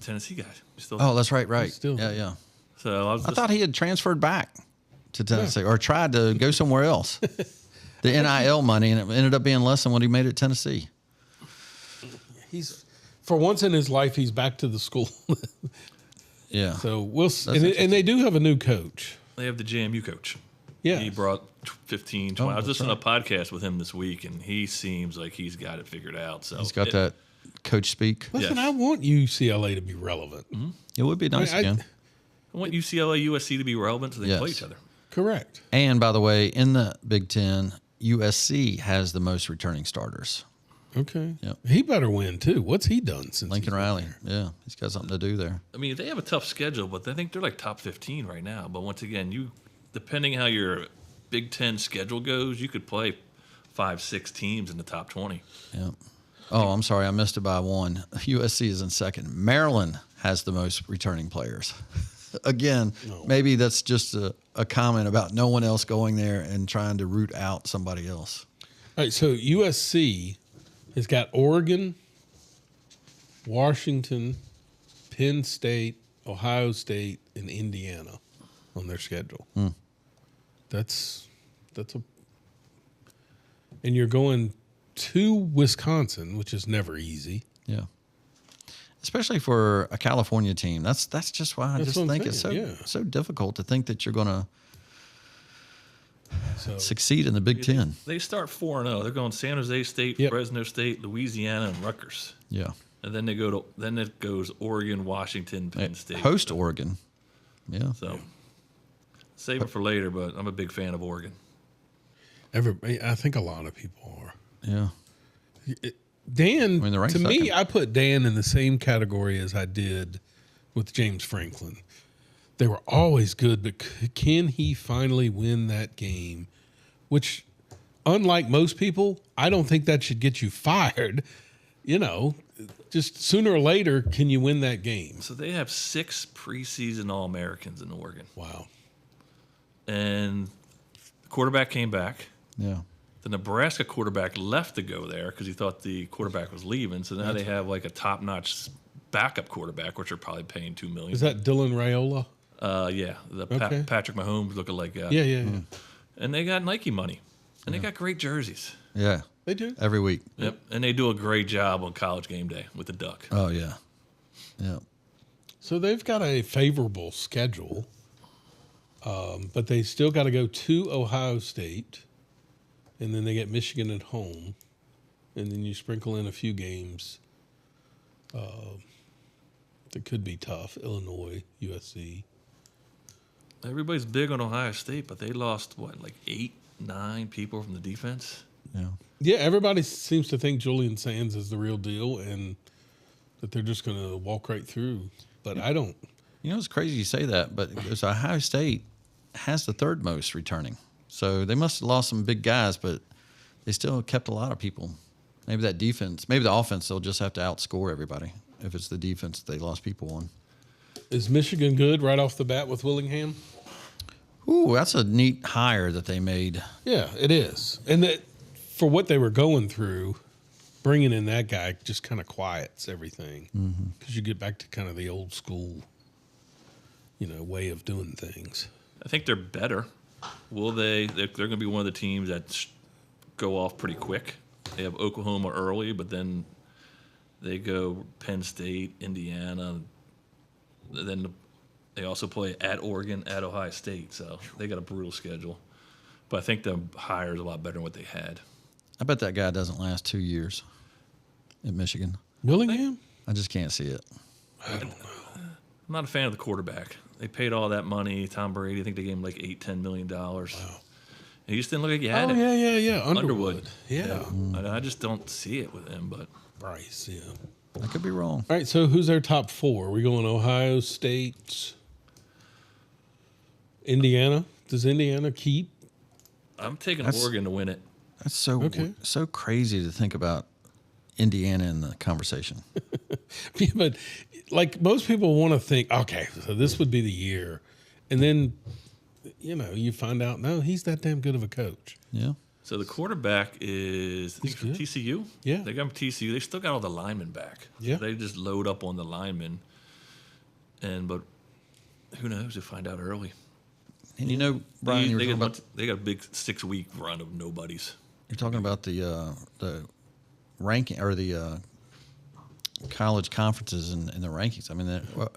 Tennessee guy. Still.
Oh, that's right.
Still-
Yeah, yeah.
So
I thought he had transferred back to Tennessee or tried to go somewhere else. The NIL money, and it ended up being less than what he made at Tennessee.
he's for once in his life he's back to the school.
Yeah.
So we'll and
interesting.
they do have a new coach.
they have the JMU coach.
Yeah.
He brought 15, 20. I was
that's
listening to a podcast with him this week, and he seems like he's got it figured out. So
He's got that coach speak.
Listen,
Yes.
I want UCLA to be relevant.
It would be nice
I-
again.
I want UCLA, USC to be relevant so they can play
Yes.
each other.
Correct.
And by the way, in the Big Ten, USC has the most returning starters.
Okay.
Yep.
He better win too. What's he done since
Lincoln
he's been
Riley.
there?
Yeah, he's got something to do there.
I mean, they have a tough schedule, but I think they're like top 15 right now. But once again, depending how your Big Ten schedule goes, you could play 5-6 teams in the top 20.
Yeah. Oh, I'm sorry. I missed it by one. USC is in second. Maryland has the most returning players. Again, maybe that's just a comment about no one else going there and trying to root out somebody else.
All right, so USC has got Oregon, Washington, Penn State, Ohio State, and Indiana on their schedule. That's a and you're going to Wisconsin, which is never easy.
Yeah. Especially for a California team. That's just why I
That's
just
what I'm
think it's
saying,
so difficult to think that you're going to
So
succeed in the Big Ten.
They start 4-0. They're going San Jose State,
Yep.
Fresno State, Louisiana, and Rutgers.
Yeah.
And then it goes Oregon, Washington, Penn State.
Host Oregon. Yeah.
So save it for later, but I'm a big fan of Oregon.
I think a lot of people are.
Yeah.
Dan,
mean, they're ranked
to me,
second.
I put Dan in the same category as I did with James Franklin. They were always good, but can he finally win that game? Which, unlike most people, I don't think that should get you fired. You know, just sooner or later, can you win that game?
So they have 6 preseason All-Americans in Oregon.
Wow.
And the quarterback came back.
Yeah.
The Nebraska quarterback left to go there because he thought the quarterback was leaving. So now they have like a top-notch backup quarterback, which are probably paying $2 million.
Is that Dylan Raiola?
Yeah, the
Okay.
Patrick Mahomes looking like that.
Yeah.
And they got Nike money, and they got great jerseys.
Yeah.
They do.
Every week.
Yep, and they do a great job on College Game Day with the duck.
Oh, yeah. Yeah.
So they've got a favorable schedule, but they still got to go to Ohio State, and then they get Michigan at home, and then you sprinkle in a few games that could be tough. Illinois, USC.
Everybody's big on Ohio State, but they lost, like 8, 9 people from the defense?
Yeah.
Yeah, everybody seems to think Julian Sands is the real deal and that they're just going to walk right through. But I don't.
You know, it's crazy you say that, but because Ohio State has the third most returning. So they must have lost some big guys, but they still kept a lot of people. Maybe that defense, maybe the offense, they'll just have to outscore everybody if it's the defense they lost people on.
Is Michigan good right off the bat with Willingham?
Ooh, that's a neat hire that they made.
Yeah, it is. And that for what they were going through, bringing in that guy just kind of quiets everything because you get back to kind of the old school, way of doing things.
I think they're better. Will they? They're going to be one of the teams that go off pretty quick. They have Oklahoma early, but then they go Penn State, Indiana. Then they also play at Oregon, at Ohio State. So they got a brutal schedule. But I think the hire is a lot better than what they had.
I bet that guy doesn't last 2 years at Michigan.
Willingham?
I just can't see it.
I don't know.
I'm not a fan of the quarterback. They paid all that money. Tom Brady, I think they gave him like $8-10 million. Wow. And he just didn't look like he had it.
Yeah. Underwood. Yeah.
I just don't see it with him. But
Bryce, yeah.
I could be wrong.
All right, so who's our top 4? Are we going Ohio State, Indiana? Does Indiana keep?
I'm taking
That's-
Oregon to win it.
That's so crazy to think about Indiana in the conversation.
Yeah, but like most people want to think, okay, so this would be the year. And then, you find out, no, he's that damn good of a coach.
Yeah.
So the quarterback is, I think,
He's
from
good.
TCU.
Yeah.
They got him from TCU. They still got all the linemen back.
Yeah.
They just load up on the linemen. But who knows? You'll find out early.
And you know, Brian, you were
they
talking
got,
about,
they got a big 6-week run of nobodies.
you're talking about the ranking or the college conferences and the rankings. I mean, you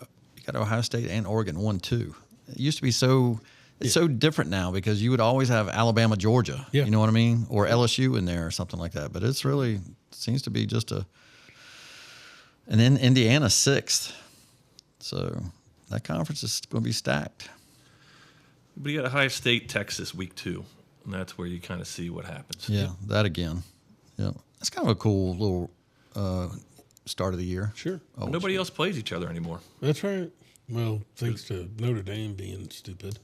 got Ohio State and Oregon 1-2. It used to be so. It's so different now because you would always have Alabama, Georgia.
Yeah.
You know what I mean? Or LSU in there or something like that. But it's really seems to be just a. And then Indiana 6th. So that conference is going to be stacked.
But you got Ohio State, Texas, week 2. And that's where you kind of see what happens.
Yeah, that again. Yeah, that's kind of a cool little start of the year.
Sure.
Oh,
Nobody else plays each other anymore.
That's right. Well, thanks to Notre Dame being stupid.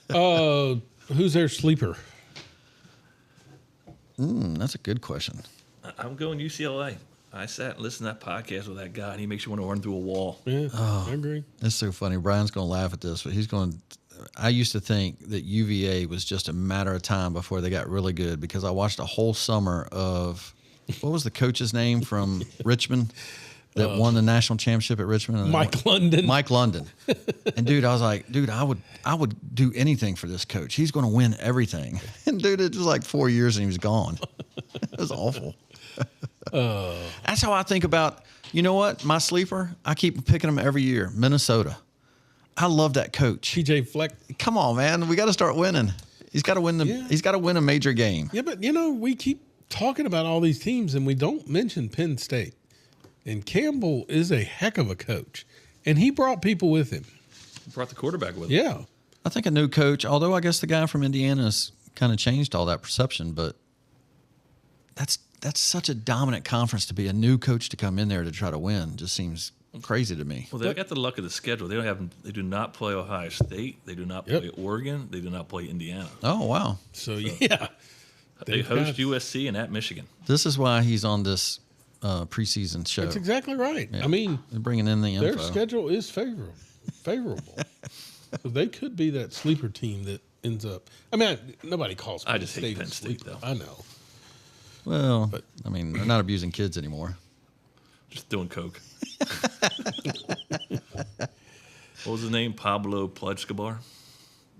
Who's their sleeper?
That's a good question.
I'm going UCLA. I sat and listened to that podcast with that guy, and he makes you want to run through a wall.
Yeah, I agree.
That's so funny. Brian's going to laugh at this, but he's going. I used to think that UVA was just a matter of time before they got really good because I watched a whole summer of what was the coach's name from Richmond that won the national championship at Richmond?
Mike London.
Mike London. And dude, I was like, I would do anything for this coach. He's going to win everything. And dude, it was like 4 years and he was gone. It was awful. That's how I think about. You know what? My sleeper. I keep picking him every year. Minnesota. I love that coach.
TJ Fleck.
Come on, man. We got to start winning. He's got to win He's got to win a major game.
Yeah, but we keep talking about all these teams and we don't mention Penn State. And Campbell is a heck of a coach. And he brought people with him.
Brought the quarterback with him.
Yeah.
I think a new coach, although I guess the guy from Indiana's kind of changed all that perception, but that's such a dominant conference to be a new coach to come in there to try to win. Just seems crazy to me.
Well, they got the luck of the schedule. They do not play Ohio State. They do not play Oregon. They do not play Indiana.
Oh, wow.
So yeah.
They host USC and at Michigan.
This is why he's on this preseason show.
That's exactly right.
Yeah.
I mean,
They're bringing in the info.
their schedule is favorable. So they could be that sleeper team that ends up. I mean, nobody calls Penn
I just hate
State
Penn
a
State,
sleeper.
though.
I know.
Well, I mean, they're not abusing kids anymore.
Just doing coke. What was his name? Pablo Pledgecabar.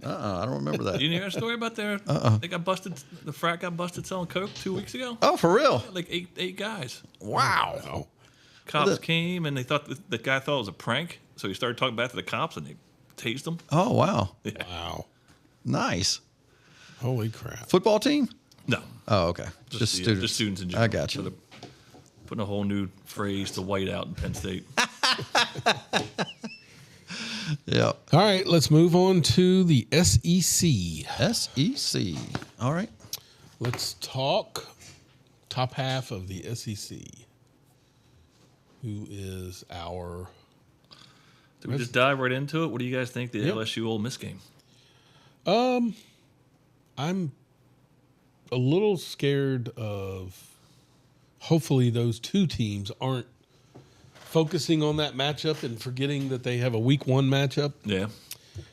I don't remember that.
You hear a story about their? They got busted. The frat got busted selling coke 2 weeks ago.
Oh, for real?
Like eight guys.
Wow.
Cops came and they thought the guy thought it was a prank, so he started talking back to the cops and they tased him.
Oh, wow.
Wow.
Nice.
Holy crap.
Football team?
No,
Oh, okay. Just students.
Just students in general.
I got you.
So they're putting a whole new phrase to white out in Penn State.
Yeah.
All right, let's move on to the SEC.
SEC. All right.
Let's talk top half of the SEC. Who is our...
Do we just dive right into it? What do you guys think the
Yep.
LSU Ole Miss game?
I'm a little scared of... Hopefully those two teams aren't focusing on that matchup and forgetting that they have a week one matchup.
Yeah.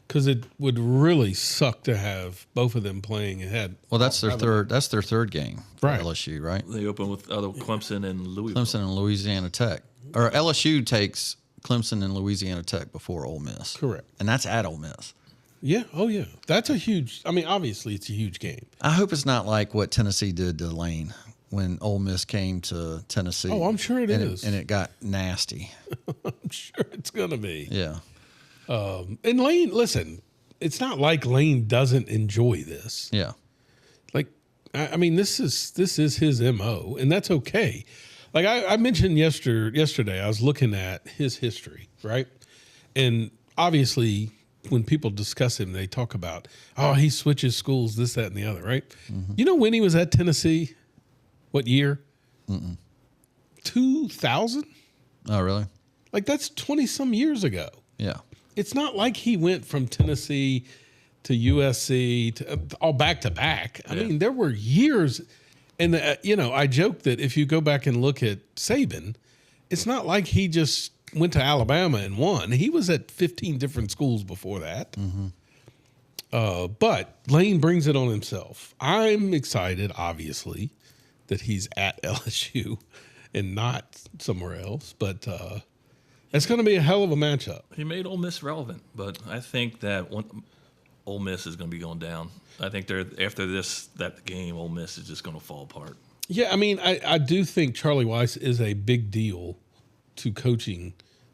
Because it would really suck to have both of them playing ahead.
Well, that's their third. That's their third game for
Right.
LSU, right?
They open with Clemson and Louisville.
Clemson and Louisiana Tech, or LSU takes Clemson and Louisiana Tech before Ole Miss.
Correct.
And that's at Ole Miss.
Yeah. Oh, yeah. That's a huge... I mean, obviously, it's a huge game.
I hope it's not like what Tennessee did to Lane when Ole Miss came to Tennessee.
Oh, I'm sure it is.
And it got nasty.
I'm sure it's going to be.
Yeah.
And Lane, listen, it's not like Lane doesn't enjoy this.
Yeah.
Like, I mean, this is his MO, and that's okay. Like I mentioned yesterday, I was looking at his history, right? And obviously, when people discuss him, they talk about, oh, he switches schools, this, that, and the other, right? Mm-hmm. You know when he was at Tennessee? What year? 2000?
Oh, really?
Like, that's 20-some years ago.
Yeah.
It's not like he went from Tennessee to USC to all back to back. I mean, there were years. And, I joke that if you go back and look at Saban, it's not like he just went to Alabama and won. He was at 15 different schools before that. Mm-hmm. But Lane brings it on himself. I'm excited, obviously, that he's at LSU and not somewhere else. But it's going to be a hell of a matchup.
He made Ole Miss relevant, but I think that Ole Miss is going to be going down. I think after that game, Ole Miss is just going to fall apart.
Yeah, I mean, I do think Charlie Weiss is a big deal to coaching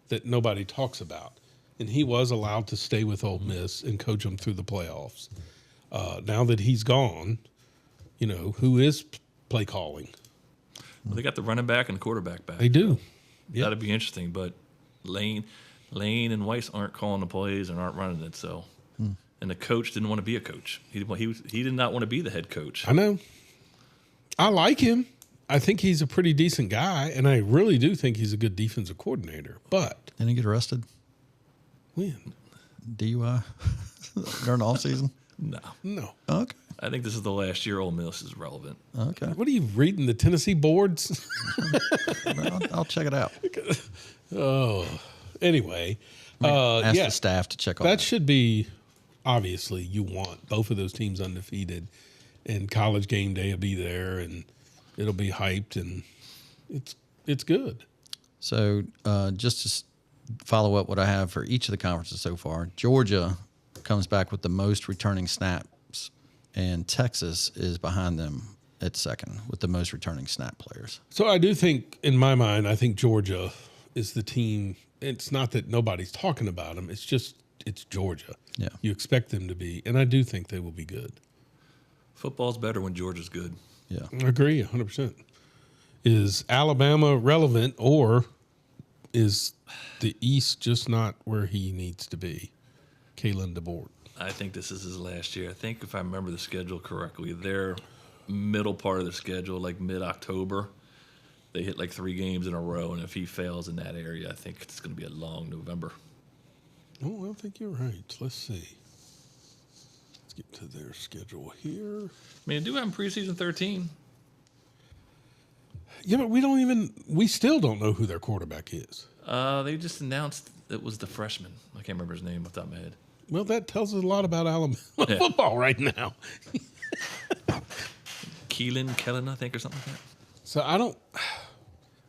that nobody talks about. And he was allowed to stay with Ole Miss and coach them through the playoffs. Now that he's gone, who is play calling?
Well, they got the running back and the quarterback back.
They do. Yep.
That'd be interesting, but Lane and Weiss aren't calling the plays and aren't running it, so... And the coach didn't want to be a coach. He did not want to be the head coach.
I know. I like him. I think he's a pretty decent guy, and I really do think he's a good defensive coordinator. But
Didn't he get arrested?
when?
DUI during the offseason?
No.
Okay.
I think this is the last year Ole Miss is relevant.
Okay.
What are you reading, the Tennessee boards?
I'll check it out.
Anyway,
Ask the staff to check on
that should be... Obviously, you want both of those teams undefeated, and College game day will be there, and it'll be hyped, and it's good.
So just to follow up what I have for each of the conferences so far, Georgia comes back with the most returning snaps, and Texas is behind them at second with the most returning snap players.
So I do think, in my mind, I think Georgia is the team. It's not that nobody's talking about them. It's just it's Georgia.
Yeah.
You expect them to be, and I do think they will be good.
Football's better when Georgia's good.
Yeah.
I agree 100%. Is Alabama relevant, or is the East just not where he needs to be? Kalen DeBoer.
I think this is his last year. I think if I remember the schedule correctly, their middle part of the schedule, like mid-October, they hit like 3 games in a row, and if he fails in that area, I think it's going to be a long November.
Oh, I think you're right. Let's see. Let's get to their schedule here.
I mean, they do have him preseason 13.
Yeah, but we still don't know who their quarterback is.
They just announced it was the freshman. I can't remember his name off the top of my head.
Well, that tells us a lot about Alabama football right now.
Kellen, I think, or something like that.
So I don't.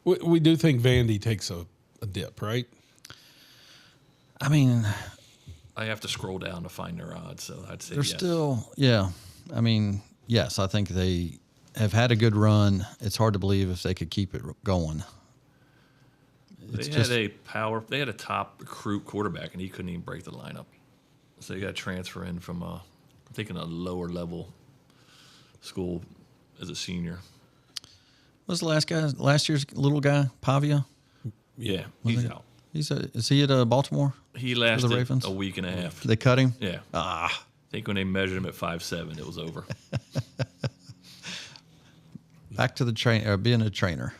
We do think Vandy takes a dip, right?
I mean,
I have to scroll down to find their odds, so I'd say
they're
yes.
still, yeah. I mean, yes, I think they have had a good run. It's hard to believe if they could keep it going.
They had a top recruit quarterback, and he couldn't even break the lineup. So you got to transfer in from, I'm thinking, a lower level school as a senior.
What was the last year's little guy, Pavia?
Yeah, he's out.
Is he at Baltimore?
He lasted
Ravens?
a week and a half.
They cut him.
Yeah. I think when they measured him at 5'7", it was over.
Back to the being a trainer.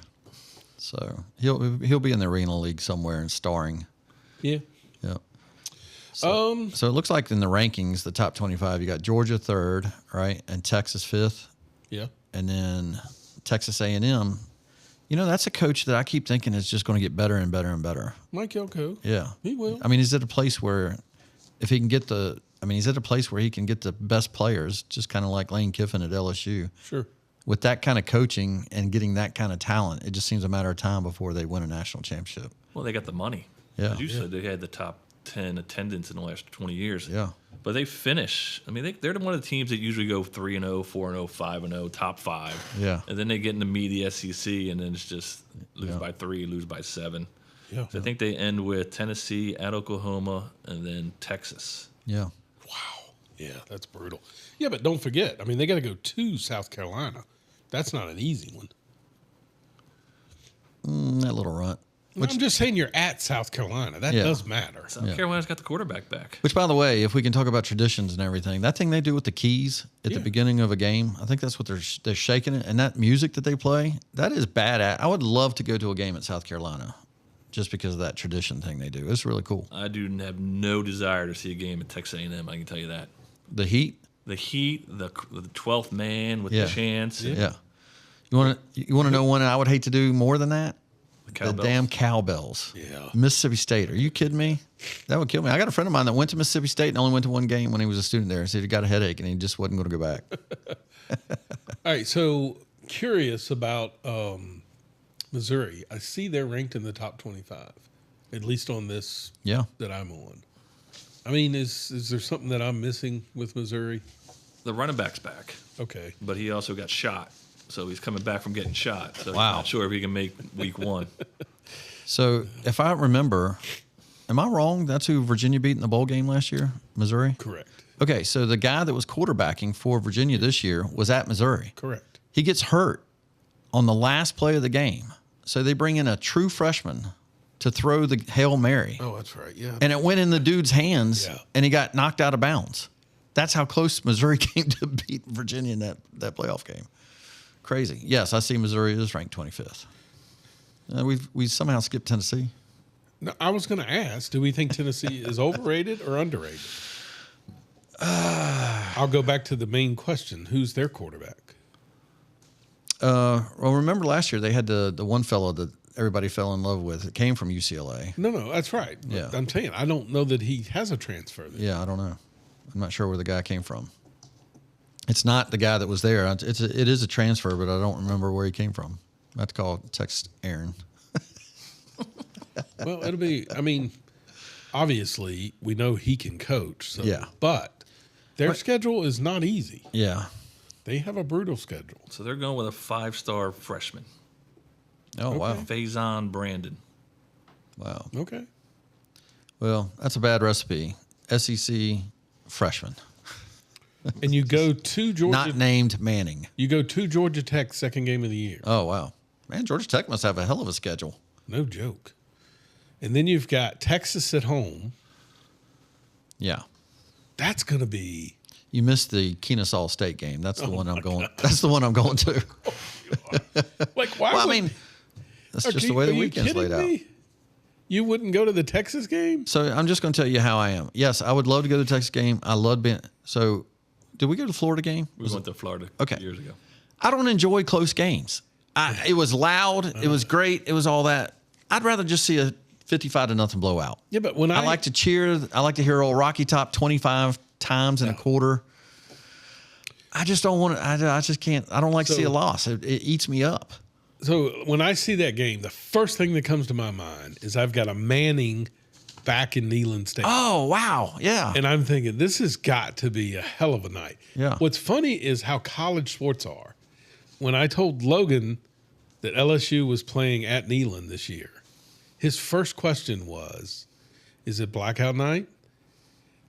So he'll be in the Arena League somewhere and starring.
Yeah.
Yeah. So it looks like in the rankings, the top 25, you got Georgia 3rd, right, and Texas 5th,
Yeah.
and then Texas A&M. You know, that's a coach that I keep thinking is just going to get better and better and better.
Mike Elko.
Yeah,
He will.
I mean, he's at a place where if he can get he's at a place where he can get the best players, just kind of like Lane Kiffin at LSU.
Sure.
With that kind of coaching and getting that kind of talent, it just seems a matter of time before they win a national championship.
Well, they got the money.
Yeah.
As you said, they had the top 10 attendance in the last 20 years.
Yeah.
But they finish. I mean, they're one of the teams that usually go 3-0, 4-0, 5-0, top 5.
Yeah.
And then they get in the media SEC, and then it's just lose
Yeah.
by 3, lose by 7.
Yeah.
So I think they end with Tennessee, at Oklahoma, and then Texas.
Yeah.
Wow. Yeah, that's brutal. Yeah, but don't forget, I mean, they got to go to South Carolina. That's not an easy one.
That little runt.
I'm just saying you're at South Carolina. That
Yeah.
does matter.
South Carolina's got the quarterback back.
Which, by the way, if we can talk about traditions and everything, that thing they do with the keys at
Yeah.
the beginning of a game, I think that's what they're shaking it. And that music that they play, that is badass. I would love to go to a game at South Carolina just because of that tradition thing they do. It's really cool.
I do have no desire to see a game at Texas A&M. I can tell you that.
The heat,
The heat, the 12th man with
Yeah.
the chants,
yeah. You want to know one I would hate to do more than that?
the
The
cowbells.
damn cowbells.
Yeah.
Mississippi State. Are you kidding me? That would kill me. I got a friend of mine that went to Mississippi State and only went to one game when he was a student there. He said he got a headache and he just wasn't going to go back.
All right, so curious about Missouri. I see they're ranked in the top 25, at least on this
Yeah.
that I'm on. I mean, is there something that I'm missing with Missouri?
The running back's back,
Okay.
but he also got shot. So he's coming back from getting shot. So
Wow.
I'm not sure if he can make week 1.
So if I remember, am I wrong? That's who Virginia beat in the bowl game last year, Missouri?
Correct.
Okay, so the guy that was quarterbacking for Virginia this year was at Missouri.
Correct.
He gets hurt on the last play of the game. So they bring in a true freshman to throw the Hail Mary.
Oh, that's right. Yeah.
And it went in the dude's hands,
Yeah.
and he got knocked out of bounds. That's how close Missouri came to beat Virginia in that playoff game. Crazy. Yes, I see Missouri is ranked 25th. We somehow skipped Tennessee.
No, I was going to ask, do we think Tennessee is overrated or underrated? I'll go back to the main question. Who's their quarterback?
Well, remember last year they had the one fellow that everybody fell in love with. It came from UCLA.
No, that's right. But
Yeah.
I'm saying I don't know that he has a transfer there.
Yeah, I don't know. I'm not sure where the guy came from. It's not the guy that was there. It is a transfer, but I don't remember where he came from. I have to call text Aaron.
Well, it'll be, I mean, obviously we know he can coach. So,
Yeah.
But their schedule is not easy.
Yeah.
They have a brutal schedule.
So they're going with a 5-star freshman,
Oh, wow.
Faison Brandon.
Wow.
Okay.
Well, that's a bad recipe. SEC freshman.
And you go to Georgia.
Not named Manning.
You go to Georgia Tech, second game of the year.
Oh, wow. Man, Georgia Tech must have a hell of a schedule.
No joke. And then you've got Texas at home.
Yeah.
That's going to be.
You missed the Kennesaw State game. That's the one I'm going. That's the one I'm going to.
Like, why
Well, I
would-
mean, that's
are
just
you-
the way the
are you
weekend's laid
kidding
out.
me? You wouldn't go to the Texas game?
So I'm just going to tell you how I am. Yes, I would love to go to the Texas game. I love being. So, did we go to the Florida game?
We went to Florida
Okay.
years ago.
I don't enjoy close games. It was loud. It was great. It was all that. I'd rather just see a 55-0 blowout.
Yeah, but when
I like to cheer. I like to hear old Rocky Top 25 times in a quarter. I just don't want to. I just can't. I don't like to see a loss. It eats me up.
So when I see that game, the first thing that comes to my mind is I've got a Manning back in Neyland Stadium.
Oh, wow. Yeah.
And I'm thinking, this has got to be a hell of a night.
Yeah.
What's funny is how college sports are. When I told Logan that LSU was playing at Neyland this year, his first question was, is it blackout night?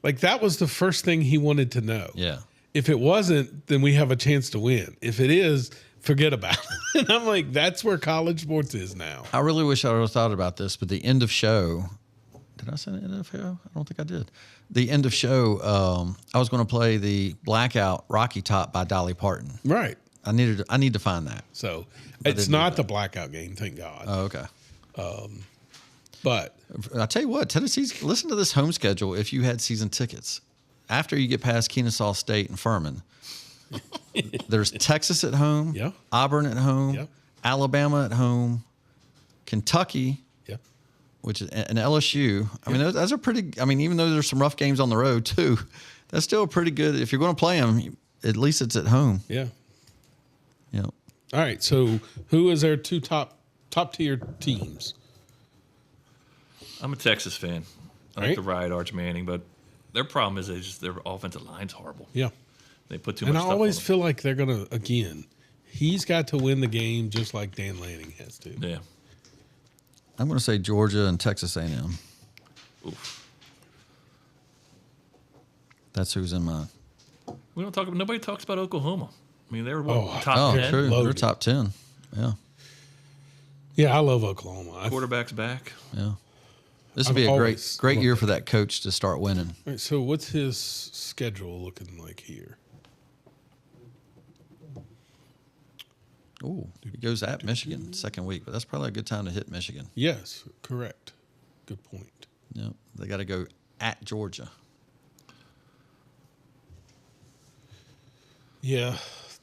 Like, that was the first thing he wanted to know.
Yeah.
If it wasn't, then we have a chance to win. If it is, forget about it. And I'm like, that's where college sports is now.
I really wish I would have thought about this, but the end of show. Did I say the end of show? I don't think I did. The end of show. I was going to play the Blackout Rocky Top by Dolly Parton.
Right.
I need to find that.
So it's not the blackout game, thank God.
Oh, okay.
But
I tell you what, Tennessee's. Listen to this home schedule. If you had season tickets, after you get past Kennesaw State and Furman, there's Texas at home,
Yeah.
Auburn at home,
Yeah.
Alabama at home, Kentucky,
yeah,
which is an LSU. I mean, those are pretty. I mean, even though there's some rough games on the road too, that's still pretty good. If you're going to play them, at least it's at home.
yeah.
You know,
All right. So who is their two top tier teams?
I'm a Texas fan. I
Right.
like to ride Arch Manning, but their problem is their offensive line's horrible.
Yeah.
They put too
And
much
I
stuff
always
on them.
feel like they're going to, again, he's got to win the game just like Dan Lanning has to.
Yeah.
I'm going to say Georgia and Texas A&M.
Oof.
That's who's in my.
Nobody talks about Oklahoma. I mean, they were
Oh,
top
Oh,
10.
true. They're
Loaded.
top 10. Yeah,
Yeah, I love Oklahoma.
Quarterback's back.
yeah. This would
I've
be a
always
great
loved
year
it.
for that coach to start winning.
All right, so what's his schedule looking like here?
Oh, he goes at Michigan second week, but that's probably a good time to hit Michigan.
Yes, correct. Good point.
Yeah, they got to go at Georgia.
Yeah,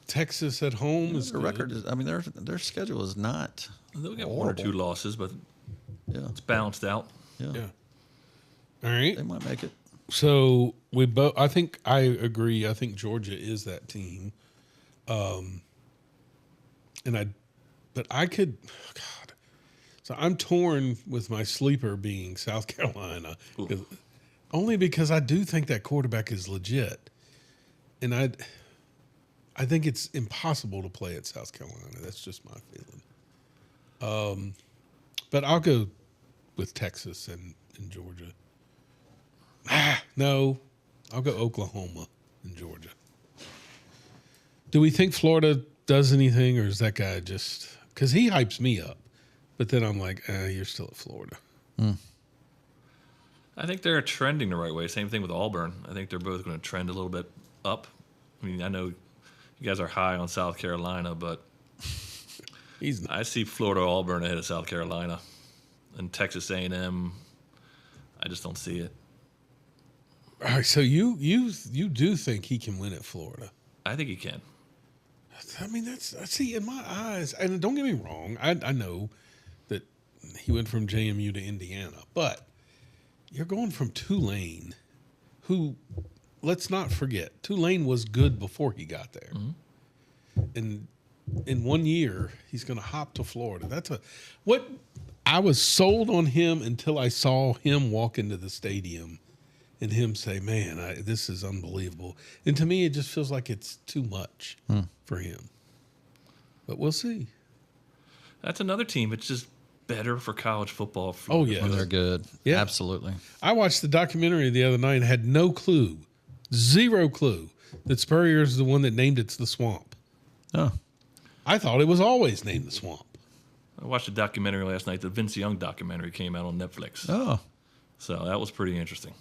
Texas at home is
Their
good.
record is. I mean, their schedule is not.
They'll get one or two losses, but
Yeah,
it's balanced out.
yeah.
Yeah. All right.
They might make it.
So we both. I think I agree. I think Georgia is that team. But I could. God. So I'm torn with my sleeper being South Carolina, only because I do think that quarterback is legit, and I think it's impossible to play at South Carolina. That's just my feeling. But I'll go with Texas and Georgia. No, I'll go Oklahoma and Georgia. Do we think Florida does anything, or is that guy just because he hypes me up? But then I'm like, you're still at Florida.
I think they're trending the right way. Same thing with Auburn. I think they're both going to trend a little bit up. I mean, I know you guys are high on South Carolina, but
He's not.
I see Florida Auburn ahead of South Carolina, and Texas A&M. I just don't see it.
All right, so you do think he can win at Florida?
I think he can.
I mean, that's see in my eyes, and don't get me wrong, I know that he went from JMU to Indiana, but you're going from Tulane, who, let's not forget, Tulane was good before he got there, and in 1 year he's going to hop to Florida. What I was sold on him until I saw him walk into the stadium. And him say, man, this is unbelievable. And to me, it just feels like it's too much for him. But we'll see.
That's another team. It's just better for college football.
Oh, yeah.
They're good.
Yeah.
Absolutely.
I watched the documentary the other night and had no clue, zero clue, that Spurrier is the one that named it the Swamp.
Oh,
I thought it was always named the Swamp.
I watched a documentary last night. The Vince Young documentary came out on Netflix.
oh,
So that was pretty interesting.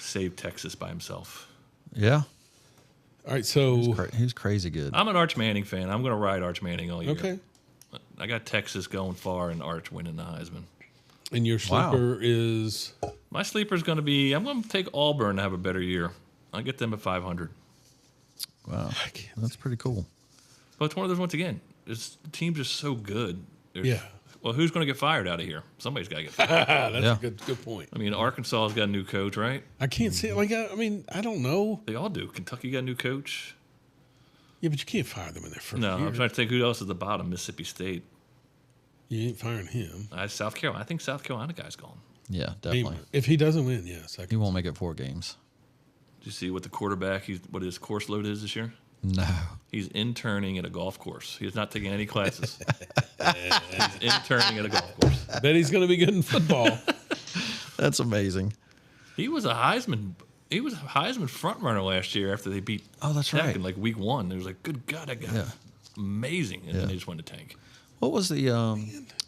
Saved Texas by himself.
yeah.
All right, so
He's crazy good.
I'm an Arch Manning fan. I'm going to ride Arch Manning all year.
okay,
I got Texas going far and Arch winning the Heisman.
and your
Wow.
sleeper is
My sleeper's going to be, I'm going to take Auburn to have a better year. I'll get them at 500.
Wow,
I can't-
that's pretty cool.
But it's one of those, once again, the team's just so good.
yeah.
Well, who's going to get fired out of here? Somebody's got to get fired.
That's
Yeah.
a good point.
I mean, Arkansas's got a new coach, right?
I can't see it. Like I mean, I don't know.
They all do. Kentucky got a new coach.
Yeah, but you can't fire them in their first
No,
year.
I'm trying to think who else is at the bottom. Mississippi State.
You ain't firing him.
South Carolina. I think South Carolina guy's gone.
Yeah, definitely.
If he doesn't win, yes,
He won't make it 4 games.
Did you see what the quarterback, what his course load is this year?
No.
He's interning at a golf course. He's not taking any classes. He's interning at a golf course.
I bet he's going to be good in football.
That's amazing.
He was a Heisman He was a Heisman front runner last year after they beat
that's
Tech
right.
in like week 1. It was like, good God, that guy amazing. And then they just went to tank.
What was the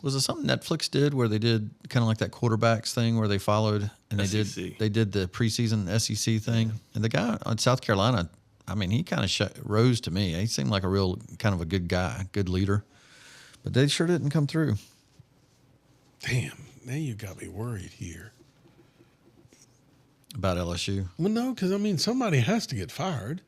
was it something Netflix did where they did kind of like that quarterbacks thing where they followed and
SEC.
they did the preseason SEC thing, and the guy on South Carolina, I mean, he kind of rose to me. He seemed like a real kind of a good guy, good leader, but they sure didn't come through.
Damn, now you got me worried here.
About LSU,
Well, no, because I mean somebody has to get fired.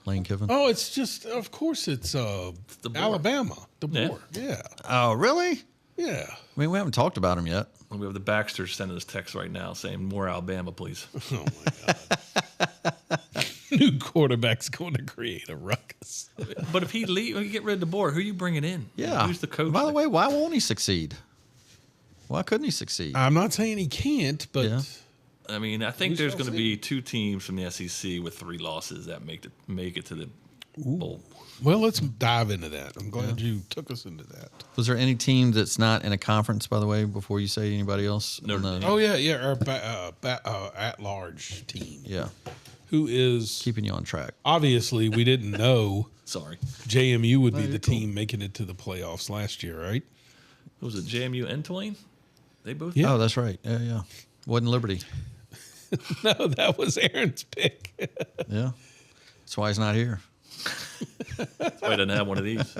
Lane Kiffin.
Oh, it's just, of course, it's Alabama, DeBoer. Yeah,
Oh, really?
yeah.
I mean, we haven't talked about him yet.
And we have the Baxters sending us texts right now saying, more Alabama, please.
Oh my God. New quarterback's going to create a ruckus.
But if he leave, you get rid of DeBoer, who you bringing in?
Yeah.
Who's the coach?
By the way, why won't he succeed? Why couldn't he succeed?
I'm not saying he can't, but
Yeah.
I mean, I think
We
there's
shall
going to
see.
be 2 teams from the SEC with 3 losses that make it to the bowl.
well, let's dive into that. I'm glad you took us into that.
Was there any team that's not in a conference, by the way, before you say anybody else?
Notre
on the-
Dame.
Oh yeah, our at-large team,
Yeah,
who is
keeping you on track.
obviously we didn't know
Sorry.
JMU would be
you're
the
cool.
team making it to the playoffs last year, right?
Who was it, JMU and Tulane? They both?
Yeah.
Oh, that's right. Yeah. Wasn't Liberty.
No, that was Aaron's pick.
Yeah. That's why he's not here.
I didn't have one of these.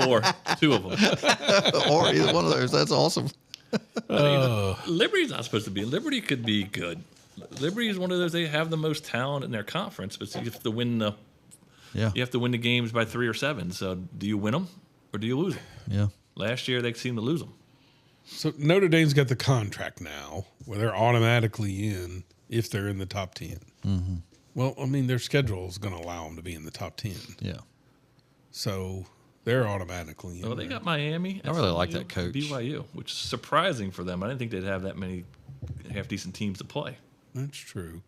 Or 2 of them.
Or either one of those. That's awesome.
Liberty's not supposed to be. Liberty could be good. Liberty is one of those, they have the most talent in their conference, but you have to win
Yeah.
the games by 3 or 7. So do you win them or do you lose them?
Yeah.
Last year they seemed to lose them.
So Notre Dame's got the contract now where they're automatically in if they're in the top 10. Mm-hmm. Well, I mean, their schedule is going to allow them to be in the top 10.
Yeah.
So they're automatically in.
Oh, they
there.
got Miami.
I really like
SMU,
that coach.
BYU, which is surprising for them. I didn't think they'd have that many half-decent teams to play.
That's true.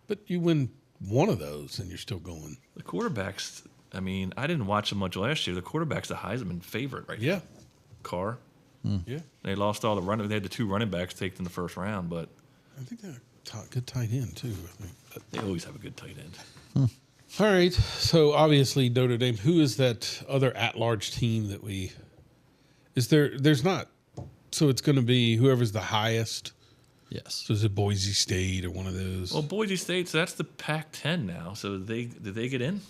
But you win one of those and you're still going.
The quarterbacks, I mean, I didn't watch them much last year. The quarterback's the Heisman favorite right now.
Yeah.
Carr.
Yeah.
They lost all the running. They had the 2 running backs taken in the first round, but
I think they're a good tight end, too. I think. But,
they always have a good tight end.
all right. So obviously, Notre Dame. Who is that other at large team that we. Is there. There's not. So it's going to be whoever's the highest.
Yes.
So is it Boise State or one of those?
Well, Boise State, so that's the Pac-10 now. So did they get in?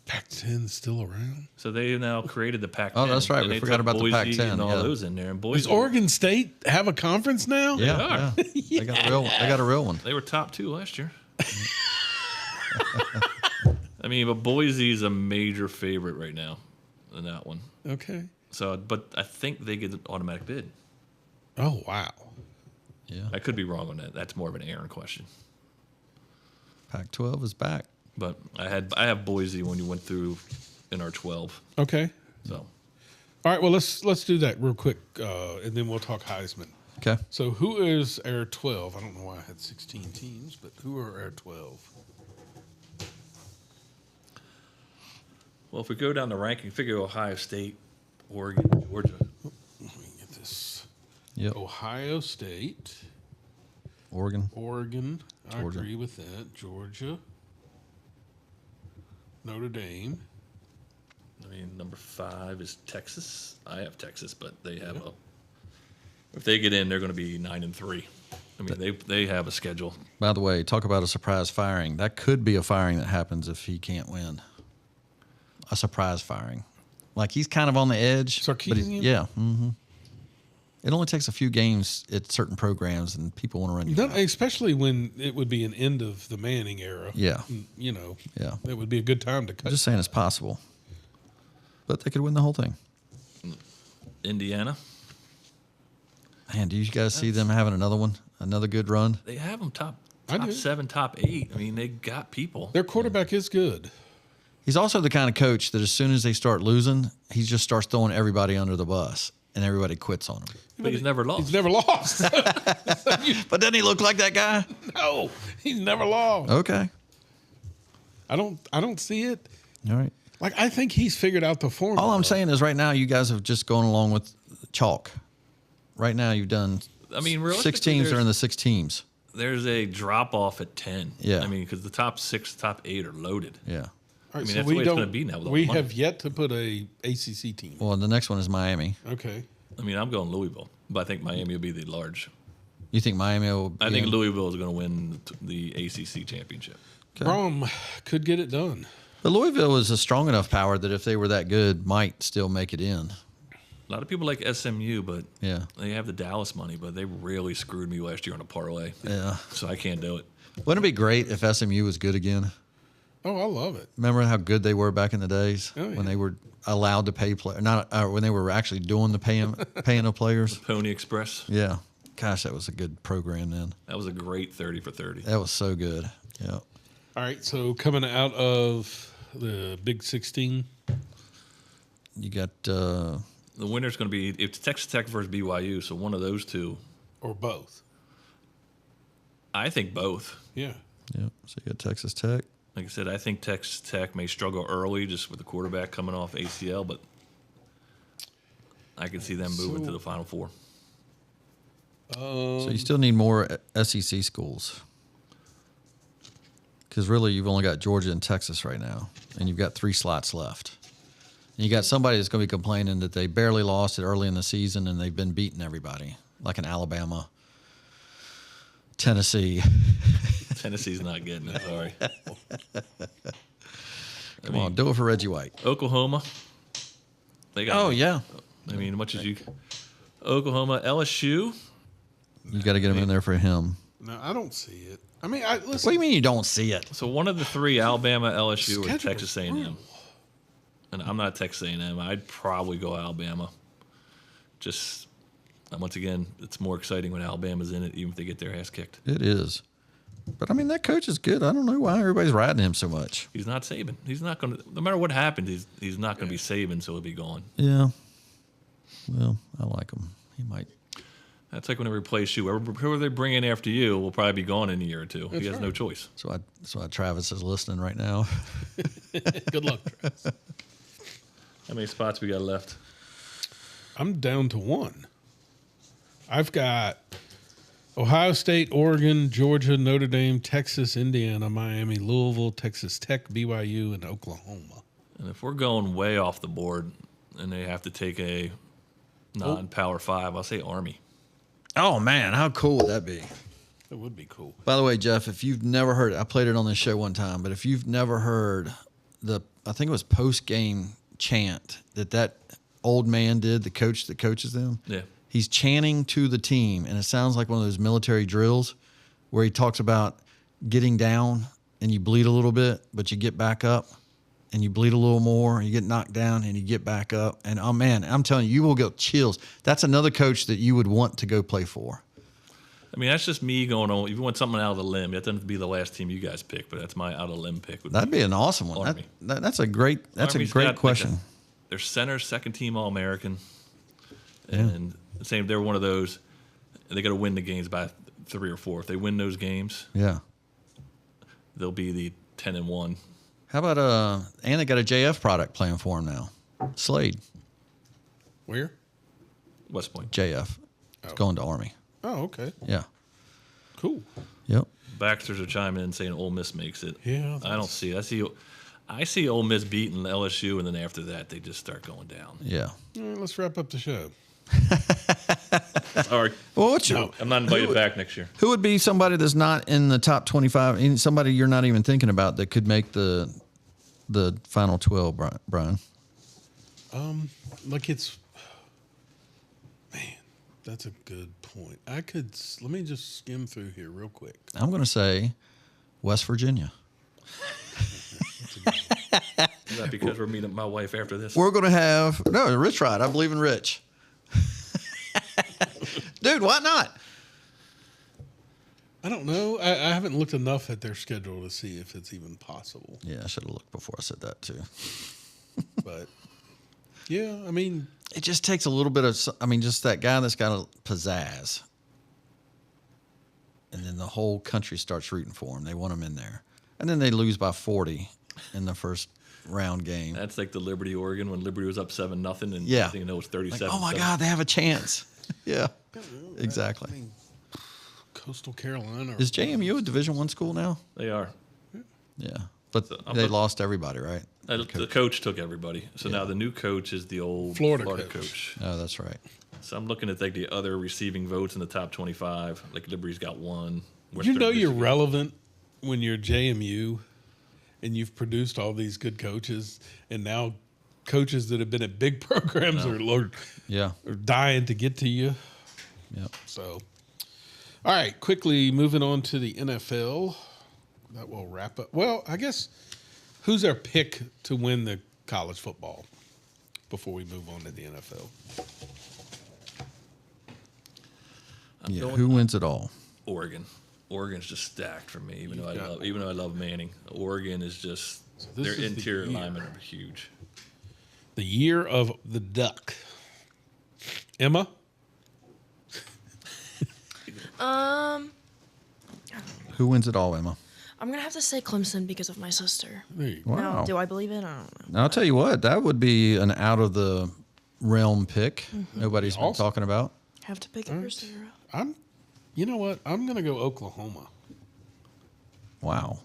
Pac-10 is still around.
So they now created the Pac-10.
Oh, that's right.
And
We
they
forgot
took
about the
Boise
Pac-10,
and all
yeah.
those in there. And Boise,
Does Oregon State have a conference now?
Yeah.
are.
Yeah. They got a real. They got a real one.
They were top 2 last year. I mean, but Boise is a major favorite right now in that one.
Okay.
So, but I think they get an automatic bid.
Oh wow.
Yeah.
I could be wrong on that. That's more of an Aaron question.
Pac-12 is back.
But I have Boise when you went through in our 12.
Okay.
So
All right. Well, let's do that real quick, and then we'll talk Heisman.
Okay.
So who is our 12? I don't know why I had 16 teams, but who are our 12?
well, if we go down the ranking, figure Ohio State, Oregon, Georgia.
Let me get this.
Yep.
Ohio State,
Oregon.
Oregon. I
Georgia.
agree with that. Georgia. Notre Dame.
I mean, number 5 is Texas. I have Texas, but they have if they get in, they're going to be 9-3. I mean, they have a schedule.
By the way, talk about a surprise firing. That could be a firing that happens if he can't win. A surprise firing. Like he's kind of on the edge. but he's-
Sarkisian?
yeah. Mm-hmm. It only takes a few games at certain programs, and people want to run you
Not,
out.
especially when it would be an end of the Manning era.
Yeah.
You know,
Yeah.
that would be a good time to
I'm
cut.
just saying it's possible. But they could win the whole thing.
Indiana,
Man, do you guys see them having another one? Another good run?
they have them top
I do.
7, top 8. I mean, they got people.
Their quarterback is good.
He's also the kind of coach that as soon as they start losing, he just starts throwing everybody under the bus, and everybody quits on him.
But he's never lost.
He's never lost.
But doesn't he look like that guy?
No, he's never lost.
Okay.
I don't see it.
All right.
Like I think he's figured out the formula.
All I'm saying is right now you guys have just gone along with chalk. Right now you've done
I mean,
6
realistically,
teams are
there's-
in the 6 teams.
there's a drop off at 10.
Yeah.
I mean, because the top 6, top 8 are loaded.
Yeah.
All right,
mean,
so
that's
we
the way it's
don't.
gonna be now with all
We
the money.
have yet to put a ACC team.
Well, the next one is Miami.
Okay.
I mean, I'm going Louisville, but I think Miami will be the large.
You think Miami will?
I
be
think
in?
Louisville is going to win the ACC championship.
Brom could get it done.
But Louisville is a strong enough power that if they were that good, might still make it in.
A lot of people like SMU, but
Yeah.
they have the Dallas money, but they really screwed me last year on a parlay.
Yeah.
So I can't do it.
Wouldn't it be great if SMU was good again?
Oh, I love it.
Remember how good they were back in the days
Oh, yeah.
when they were allowed to pay play, not when they were actually doing the paying of players.
Pony Express,
Yeah. Gosh, that was a good program then.
that was a great 30 for 30.
That was so good. Yeah.
All right, so coming out of the Big 16,
You got
The winner's going to be it's Texas Tech versus BYU, so one of those two.
or both.
I think both.
Yeah.
So you got Texas Tech.
Like I said, I think Texas Tech may struggle early just with the quarterback coming off ACL, but I could see them moving to the Final Four.
So you still need more SEC schools. Because really, you've only got Georgia and Texas right now, and you've got 3 slots left. And you got somebody that's going to be complaining that they barely lost it early in the season and they've been beating everybody, like in Alabama, Tennessee.
Tennessee's not getting it. Sorry.
Come on, do it for Reggie White.
Oklahoma. They got.
Oh, yeah.
I mean, much as you. Oklahoma, LSU.
You got to get him in there for him.
No, I don't see it. I mean, listen.
What do you mean you don't see it?
So one of the 3, Alabama, LSU, or
Schedule
Texas
is
A&M.
brutal.
And I'm not Texas A&M. I'd probably go Alabama. Just once again, it's more exciting when Alabama's in it, even if they get their ass kicked.
It is. But, I mean, that coach is good. I don't know why everybody's riding him so much.
He's not Saban. He's not going to. No matter what happens, he's not going to be Saban, so he'll be gone.
Yeah. Well, I like him. He might.
That's like when they replace you. Whoever they bring in after you will probably be gone in a year or two.
That's
he has
right.
no choice.
That's why Travis is listening right now.
Good luck, Travis.
How many spots we got left?
I'm down to 1. I've got Ohio State, Oregon, Georgia, Notre Dame, Texas, Indiana, Miami, Louisville, Texas Tech, BYU, and Oklahoma.
And if we're going way off the board and they have to take a non-Power 5, I'll say Army.
Oh, man, how cool would that be?
That would be cool.
By the way, Jeff, if you've never heard, I played it on this show one time, but if you've never heard I think it was post-game chant that old man did, the coach that coaches them.
Yeah.
He's chanting to the team, and it sounds like one of those military drills where he talks about getting down and you bleed a little bit, but you get back up and you bleed a little more, and you get knocked down and you get back up. And, oh, man, I'm telling you, you will get chills. That's another coach that you would want to go play for.
I mean, that's just me going on. If you want something out of the limb, that doesn't have to be the last team you guys pick, but that's my out of the limb pick.
That'd be an awesome one.
Army.
That's a great
Army's got, like,
question.
Their center, second team All American,
Yeah.
and same. They're one of those. They got to win the games by 3 or 4. If they win those games,
Yeah.
they'll be the 10-1.
How about and they got a JF product playing for him now. Slade,
Where?
West Point.
JF. It's going to Army.
Oh, okay.
Yeah.
Cool.
Yep.
Baxters are chiming in saying Ole Miss makes it.
Yeah,
I don't see it. I see Ole Miss beating LSU, and then after that, they just start going down.
Yeah.
All right, let's wrap up the show.
Sorry,
Well, what's
I'm not invited back next year.
who would be somebody that's not in the top 25, somebody you're not even thinking about that could make the final 12, Brian?
Like it's, man, that's a good point. Let me just skim through here real quick.
I'm going to say West Virginia.
Is that because we're meeting my wife after this?
We're going to have Rich Rod. I believe in Rich. Dude, why not?
I don't know. I haven't looked enough at their schedule to see if it's even possible.
Yeah, I should have looked before I said that too.
But yeah, I mean,
It just takes a little bit of, just that guy that's got a pizzazz. And then the whole country starts rooting for him. They want him in there. And then they lose by 40 in the first round game.
That's like the Liberty, Oregon, when Liberty was up 7-0, and
Yeah.
it was
Like,
37.
oh my God, they have a chance. Yeah, exactly.
Coastal Carolina.
Is JMU a Division I school now?
They are.
Yeah, but
So,
they
but-
lost everybody, right?
The coach took everybody. So now the new coach is the old
Florida
coach.
Oh, that's right.
So I'm looking at like the other receiving votes in the top 25. Like Liberty's got one.
You know you're
Michigan-
relevant when you're JMU and you've produced all these good coaches, and now coaches that have been at big programs
Yeah.
are dying to get to you.
Yep.
So, all right, quickly moving on to the NFL. That will wrap up. Well, I guess who's our pick to win the college football before we move on to the NFL?
Yeah.
going-
Who wins it all?
Oregon. Oregon's just stacked for me, even though I love Manning. Oregon is just
this
their
is the
interior
year.
linemen are huge.
The year of the duck. Emma?
Who wins it all, Emma?
I'm gonna have to say Clemson because of my sister.
There you go.
Wow.
Now, do I believe it? I don't know.
Now, I'll tell you what, that would be an out of the realm pick. Nobody's been
Awesome.
talking about.
Have to pick it first.
You know what? I'm going to go Oklahoma.
Wow.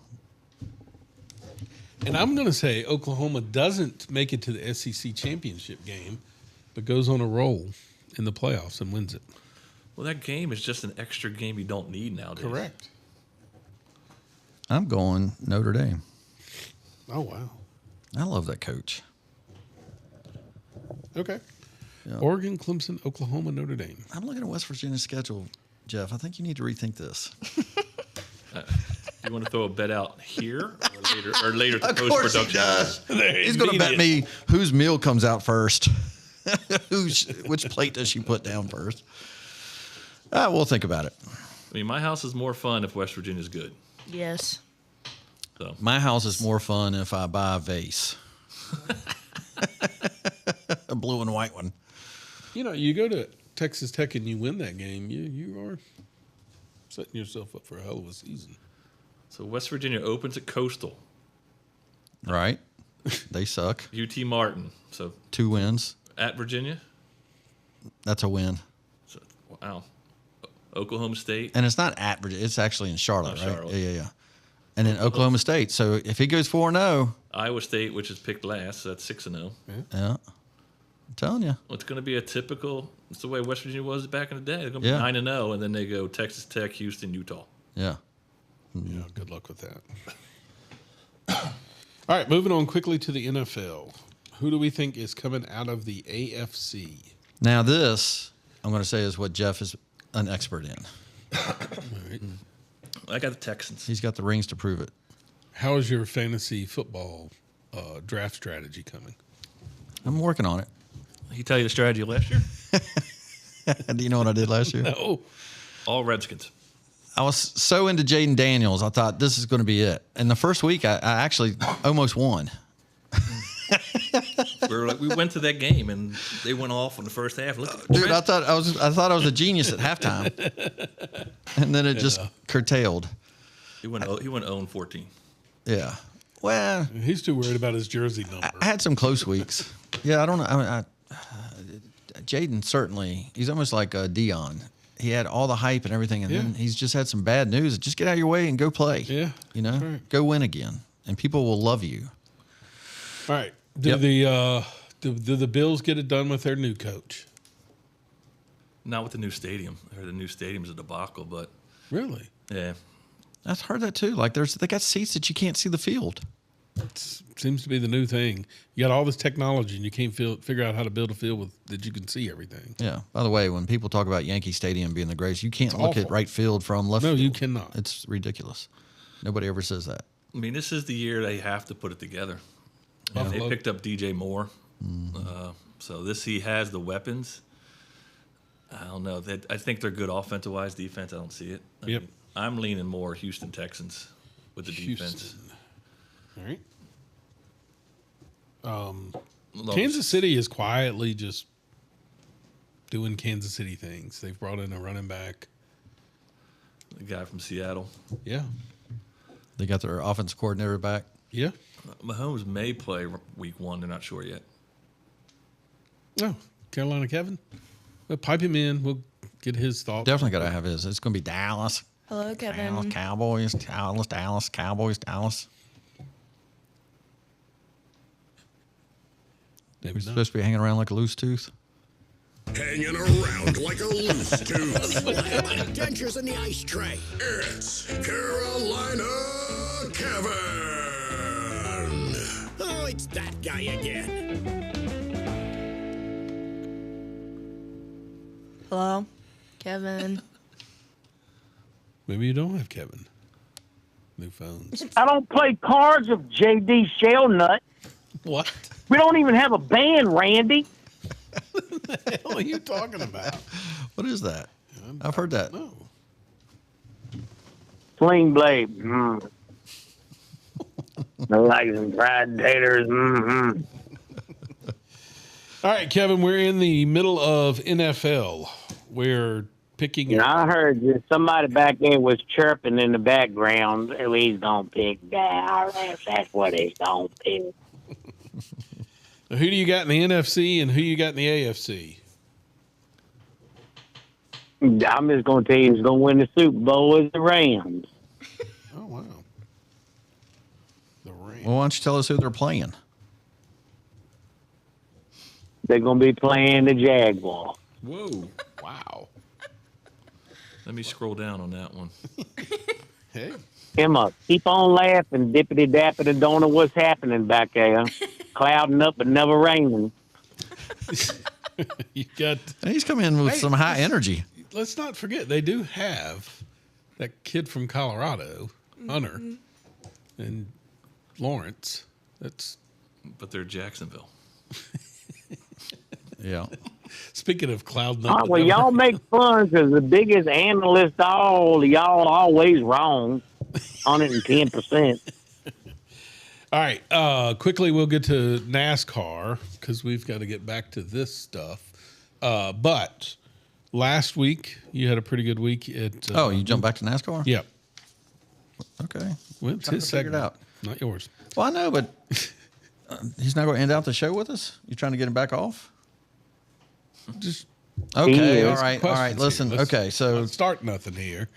And I'm going to say Oklahoma doesn't make it to the SEC championship game, but goes on a roll in the playoffs and wins it.
Well, that game is just an extra game you don't need nowadays.
Correct.
I'm going Notre Dame.
Oh, wow.
I love that coach.
Okay.
Yeah.
Oregon, Clemson, Oklahoma, Notre Dame.
I'm looking at West Virginia's schedule, Jeff. I think you need to rethink this.
You want to throw a bet out here or later to post production?
He's going to bet me whose meal comes out first. Which plate does she put down first? We'll think about it.
I mean, my house is more fun if West Virginia's good.
Yes.
So
My house is more fun if I buy a vase. A blue and white one.
You know, you go to Texas Tech and you win that game, you are setting yourself up for a hell of a season.
So West Virginia opens at Coastal,
Right? They suck.
UT Martin. So
2 wins.
at Virginia.
That's a win.
So, wow. Oklahoma State.
And it's not at Virginia. It's actually in Charlotte,
Oh,
right?
Charlotte.
Yeah. And then Oklahoma State. So if he goes 4-0,
Iowa State, which is picked last, so that's 6-0.
yeah. I'm telling you.
Well, it's going to be a typical. It's the way West Virginia was back in the day. They're going to be
Yeah.
9-0, and then they go Texas Tech, Houston, Utah.
Yeah.
Yeah, good luck with that. All right, moving on quickly to the NFL. Who do we think is coming out of the AFC?
Now this, I'm going to say, is what Jeff is an expert in.
All right.
I got the Texans.
He's got the rings to prove it.
How is your fantasy football draft strategy coming?
I'm working on it.
He tell you the strategy last year?
Do you know what I did last year?
Oh,
All Redskins.
I was so into Jaden Daniels, I thought this is going to be it. And the first week, I actually almost won.
We went to that game and they went off in the first half. Look,
Dude, I thought I was a genius at halftime, and then it just curtailed.
he went 0-14.
Yeah. Well,
he's too worried about his jersey number.
I had some close weeks. Yeah, I don't know. I mean, Jaden certainly, he's almost like Dion. He had all the hype and everything, and then he's just had some bad news. Just get out of your way and go play.
Yeah,
You know,
that's right.
go win again, and people will love you.
All right. Do
Yep.
the Bills get it done with their new coach?
Not with the new stadium. I heard the new stadium's a debacle, but
Really?
yeah.
I've heard that too. Like they got seats that you can't see the field.
Seems to be the new thing. You got all this technology and you can't figure out how to build a field that you can see everything.
Yeah. By the way, when people talk about Yankee Stadium being the greatest, you can't look
awful.
at right field from left
No,
field.
you cannot.
It's ridiculous. Nobody ever says that.
I mean, this is the year they have to put it together. And they
Buffalo.
picked up DJ Moore. So he has the weapons. I don't know. I think they're good offensive-wise. Defense, I don't see it. I
Yep.
mean, I'm leaning more Houston Texans with the defense.
All right.
Love
Kansas City is quietly just doing Kansas City things. They've brought in a running back.
the guy from Seattle.
Yeah.
They got their offensive coordinator back.
Yeah.
Mahomes may play week 1. They're not sure yet.
Oh, Carolina Kevin. We'll pipe him in. We'll get his thoughts.
Definitely got to have his. It's going to be Dallas.
Hello, Kevin.
Dallas Cowboys. Dallas Cowboys. Dallas.
Maybe
We're
not.
supposed to be hanging around like a loose tooth.
Hanging around like a loose tooth. Like dentures in the ice tray. It's Carolina Kevin. Oh, it's that guy again.
Hello, Kevin.
Maybe you don't have Kevin. New phones.
I don't play cards with J.D. Shellnut.
What
We don't even have a band, Randy.
the hell are you talking about?
What is that? I've heard that.
No.
Sling Blade. Mm. I like some fried taters. Mm-hmm.
All right, Kevin, we're in the middle of NFL. We're picking.
And I heard that somebody back there was chirping in the background. Oh, he's going to pick that. That's what he's going to pick.
Who do you got in the NFC and who you got in the AFC?
I'm just going to tell you who's going to win the Super Bowl is the Rams.
Oh, wow. The Rams.
Well, why don't you tell us who they're playing?
They're going to be playing the Jaguars.
Whoa.
Wow.
Let me scroll down on that one.
Hey.
Emma, keep on laughing, dippity dappity, don't know what's happening back there. Clouding up but never raining.
You got.
And he's come in with
Hey,
some high energy.
Let's not forget they do have that kid from Colorado, Hunter, and Lawrence. That's
But they're Jacksonville.
Yeah.
speaking of cloud
Oh,
number.
well, y'all make fun because the biggest analyst all, y'all always wrong. 110%.
All right, quickly we'll get to NASCAR because we've got to get back to this stuff. But last week you had a pretty good week at.
Oh, you jump back to NASCAR?
Yep.
Okay.
Well, it's
Trying
his
to figure it
segment,
out.
not yours.
Well, I know, but he's not going to end out the show with us? You trying to get him back off?
Just
Okay.
Yeah.
All right. All right.
questions
Listen.
here. Let's
Okay. So,
not start nothing here.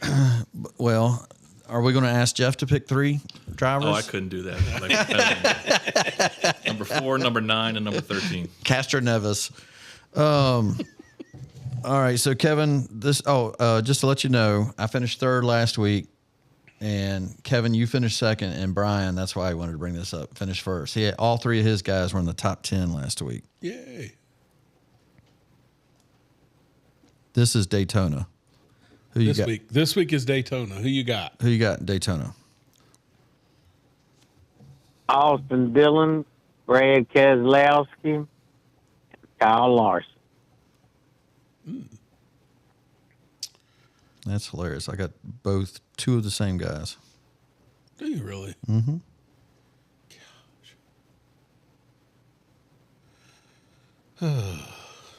well, are we going to ask Jeff to pick 3 drivers?
Oh, I couldn't do that. Like, number 4, number 9, and number 13.
Castro Nevis. All right, so Kevin, just to let you know, I finished 3rd last week, and Kevin, you finished 2nd, and Bryan, that's why I wanted to bring this up, finished 1st. He had, all 3 of his guys were in the top 10 last week.
Yay.
This is Daytona. Who you
This
got?
week. This week is Daytona. Who you got?
Who you got in Daytona?
Austin Dillon, Brad Keselowski, Kyle Larson.
That's hilarious. I got 2 of the same guys.
Do you really?
Mm-hmm.
Gosh.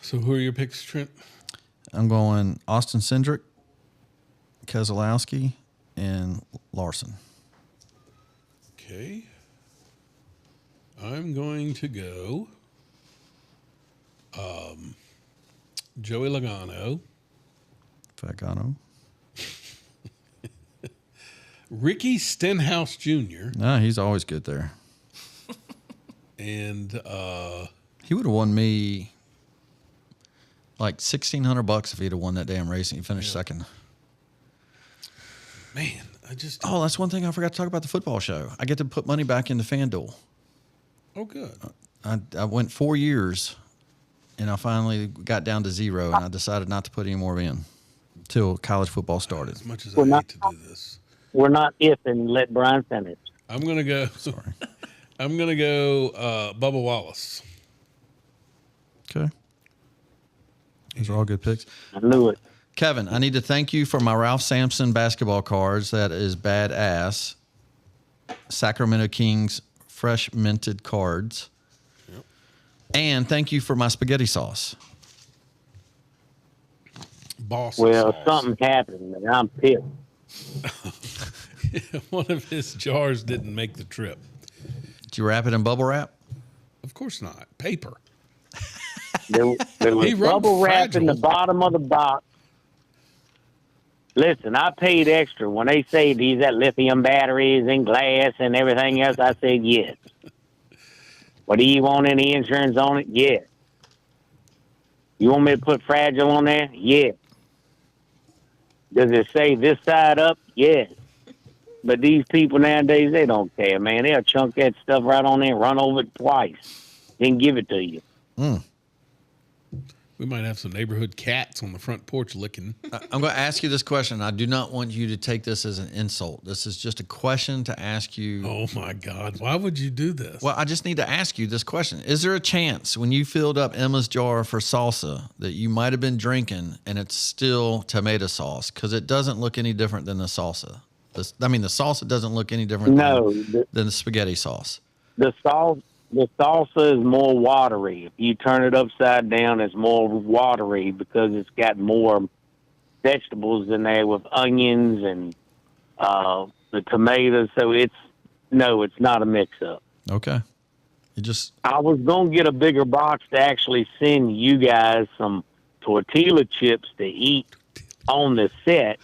So who are your picks, Trent?
I'm going Austin Cindric, Keselowski, and Larson.
Okay. I'm going to go Joey Logano,
Fagano.
Ricky Stenhouse Jr.,
No, he's always good there.
and
He would have won me like $1,600 if he'd have won that damn race and he finished 2nd.
man, I just
Oh, that's one thing I forgot to talk about the football show. I get to put money back into FanDuel.
oh good.
I went 4 years, and I finally got down to 0, and I decided not to put any more in till college football started.
As much as
Well,
I
not-
hate to do this,
We're not if and let Brian finish.
I'm gonna go.
Sorry.
I'm gonna go Bubba Wallace.
Okay. Those are all good picks.
I knew it.
Kevin, I need to thank you for my Ralph Sampson basketball cards. That is badass. Sacramento Kings fresh minted cards.
Yep.
And thank you for my spaghetti sauce.
Boss.
Well,
sauce.
something happened, and I'm pissed.
One of his jars didn't make the trip.
Did you wrap it in bubble wrap?
Of course not. Paper.
There was
He wrote
bubble wrap in the
fragile.
bottom of the box, Listen, I paid extra when they say these got lithium batteries and glass and everything else. I said yes. What do you want any insurance on it? Yes. You want me to put fragile on there? Yes. Does it say this side up? Yes. But these people nowadays, they don't care, man. They'll chunk that stuff right on there and run over it twice, then give it to you.
We might have some neighborhood cats on the front porch licking.
I'm going to ask you this question. I do not want you to take this as an insult. This is just a question to ask you.
Oh, my God. Why would you do this?
Well, I just need to ask you this question. Is there a chance when you filled up Emma's jar for salsa that you might have been drinking and it's still tomato sauce? Because it doesn't look any different than the salsa. The salsa doesn't look any different than the spaghetti sauce.
The salsa is more watery. If you turn it upside down, it's more watery because it's got more vegetables in there with onions and the tomatoes. So it's not a mix-up.
Okay.
I was going to get a bigger box to actually send you guys some tortilla chips to eat on the set,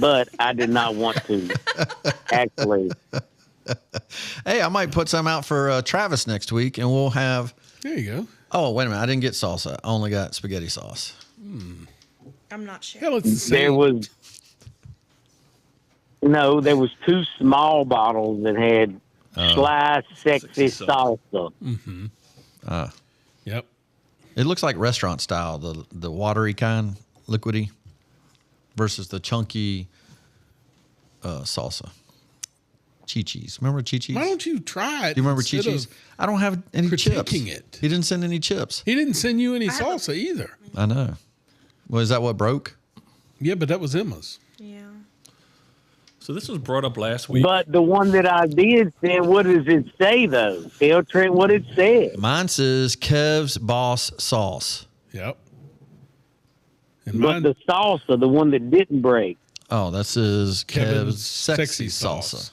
but I did not want to actually.
Hey, I might put some out for Travis next week, and we'll have.
There you go.
Oh, wait a minute! I didn't get salsa. I only got spaghetti sauce.
I'm not sure.
Hell, it's the same.
There was 2 small bottles that had Schley sexy salsa.
Mm-hmm. Yep.
It looks like restaurant style, the watery kind, liquidy, versus the chunky salsa. Chi-Chi's. Remember Chi-Chi's?
Why don't you try it?
Do you remember
instead
Chi-Chi's?
of
I don't have any chips.
critiquing it?
He didn't send any chips.
He didn't send you any salsa either.
I know. Well, is that what broke?
Yeah, but that was Emma's.
Yeah.
So this was brought up last week.
But the one that I did send, what does it say, though? Tell Trent what it said.
Mine says Kev's Boss Sauce.
Yep. And
But
mine,
the salsa, the one that didn't break,
Oh, that says Kev's
Kevin's
Sexy
sexy
Salsa.
sauce.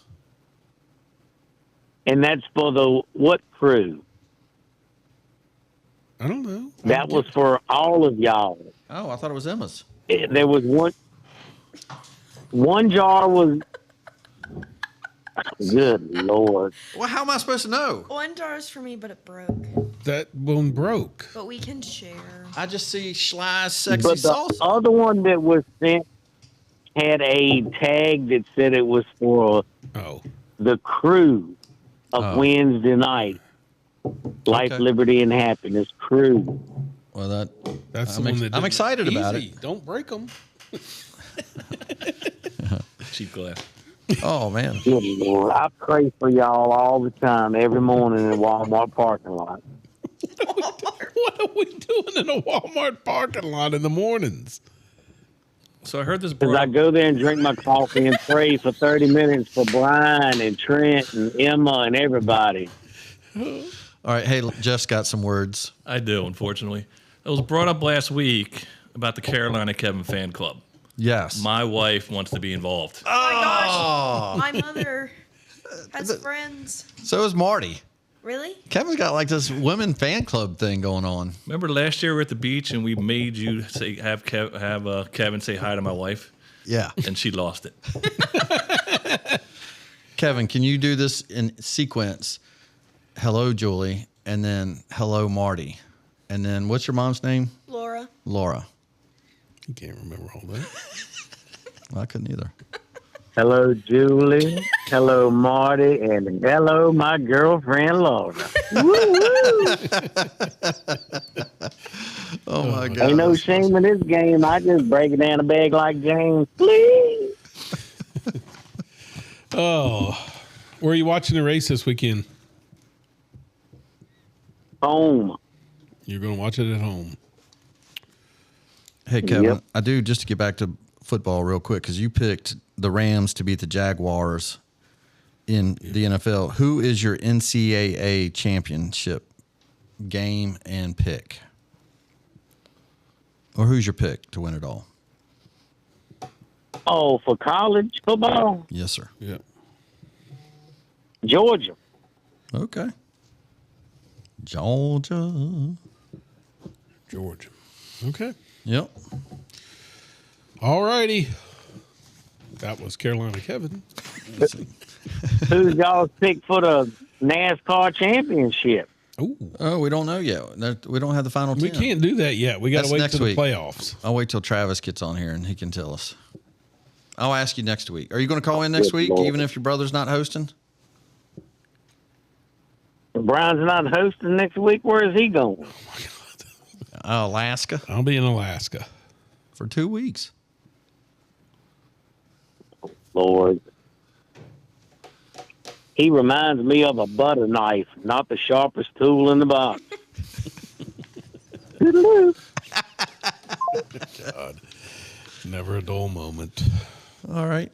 and that's for the what crew?
I don't know.
That was for all of y'all.
Oh, I thought it was Emma's.
There was one jar was. Good Lord.
Well, how am I supposed to know?
One jar is for me, but it broke.
That one broke.
But we can share.
I just see Schley's Sexy
But the
Salsa.
other one that was sent had a tag that said it was for
Oh.
the crew of Wednesday night. Life,
Okay.
Liberty, and Happiness crew.
Well,
That's
I'm
the one
ex-
that
I'm
did
excited about
easy. Don't break them.
Cheap glass.
oh man.
Good Lord. I pray for y'all all the time, every morning in the Walmart parking lot.
What are we doing in a Walmart parking lot in the mornings?
So I heard this
Because
brought
I
up.
go there and drink my coffee and pray for 30 minutes for Bryan and Trent and Emma and everybody.
All right. Hey, Jeff's got some words.
I do, unfortunately. It was brought up last week about the Carolina Kevin fan club.
Yes.
My wife wants to be involved.
Oh my gosh. My mother has friends.
So is Marty.
Really?
Kevin's got like this women fan club thing going on.
Remember last year we were at the beach and we made you say have Kevin say hi to my wife,
Yeah.
and she lost it.
Kevin, can you do this in sequence? Hello, Julie, and then hello, Marty. And then what's your mom's name?
Laura.
Laura.
You can't remember all that.
Well, I couldn't either.
Hello, Julie. Hello, Marty. And hello, my girlfriend, Laura. Woo-woo.
Oh, my God.
Ain't no shame in this game. I just break it down a bag like James, please.
Oh, where are you watching the race this weekend?
Home.
You're going to watch it at home.
Hey, Kevin,
Yep.
I do, just to get back to football real quick, because you picked the Rams to beat the Jaguars in the NFL. Who is your NCAA championship game and pick? Or who's your pick to win it all?
Oh, for college football?
Yes, sir.
Yeah.
Georgia.
Okay. Georgia.
Georgia. Okay.
Yep.
All righty. That was Carolina Kevin.
Who's y'all's pick for the NASCAR championship?
Ooh.
Oh, we don't know yet. We don't have the final 10.
We can't do that yet. We got
That's
to wait
next
till the
week.
playoffs.
I'll wait till Travis gets on here and he can tell us. I'll ask you next week. Are you going to call in next
Good
week,
Lord.
even if your brother's not hosting?
Brian's not hosting next week. Where is he going?
Alaska
I'll be in Alaska.
for 2 weeks.
Lord. He reminds me of a butter knife, not the sharpest tool in the box. Toodaloo.
God. Never a dull moment.
All right.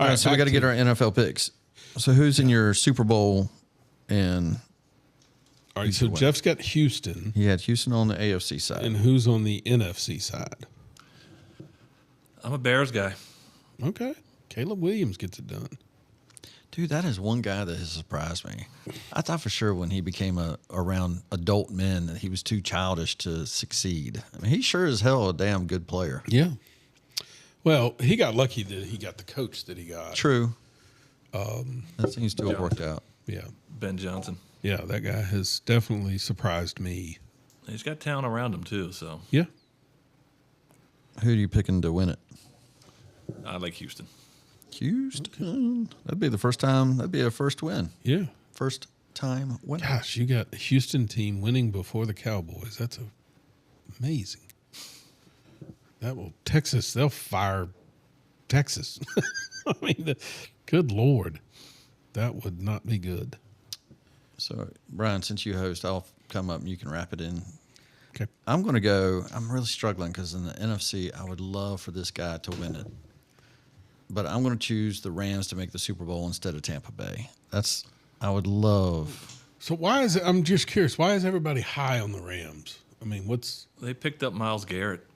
All right,
So we
back
got to
to-
get our NFL picks. So who's in your Super Bowl? And
All right, so Jeff's got Houston.
he had Houston on the AFC side.
And who's on the NFC side?
I'm a Bears guy.
Okay. Caleb Williams gets it done.
Dude, that is one guy that has surprised me. I thought for sure when he became around adult men that he was too childish to succeed. I mean, he sure as hell a damn good player.
Yeah. Well, he got lucky that he got the coach that he got.
True. That seems to have worked out.
Yeah.
Ben Johnson.
Yeah, that guy has definitely surprised me.
He's got talent around him too, so
Yeah.
Who are you picking to win it?
I like Houston.
Houston. That'd be the first time. That'd be a first win.
Yeah.
First time winner.
Gosh, you got the Houston team winning before the Cowboys. That's amazing. That will Texas. They'll fire Texas. I mean, good Lord, that would not be good.
So, Brian, since you host, I'll come up and you can wrap it in.
Okay.
I'm going to go. I'm really struggling because in the NFC, I would love for this guy to win it. But I'm going to choose the Rams to make the Super Bowl instead of Tampa Bay. I would love.
So why is it? I'm just curious. Why is everybody high on the Rams? I mean, what's
They picked up Myles Garrett,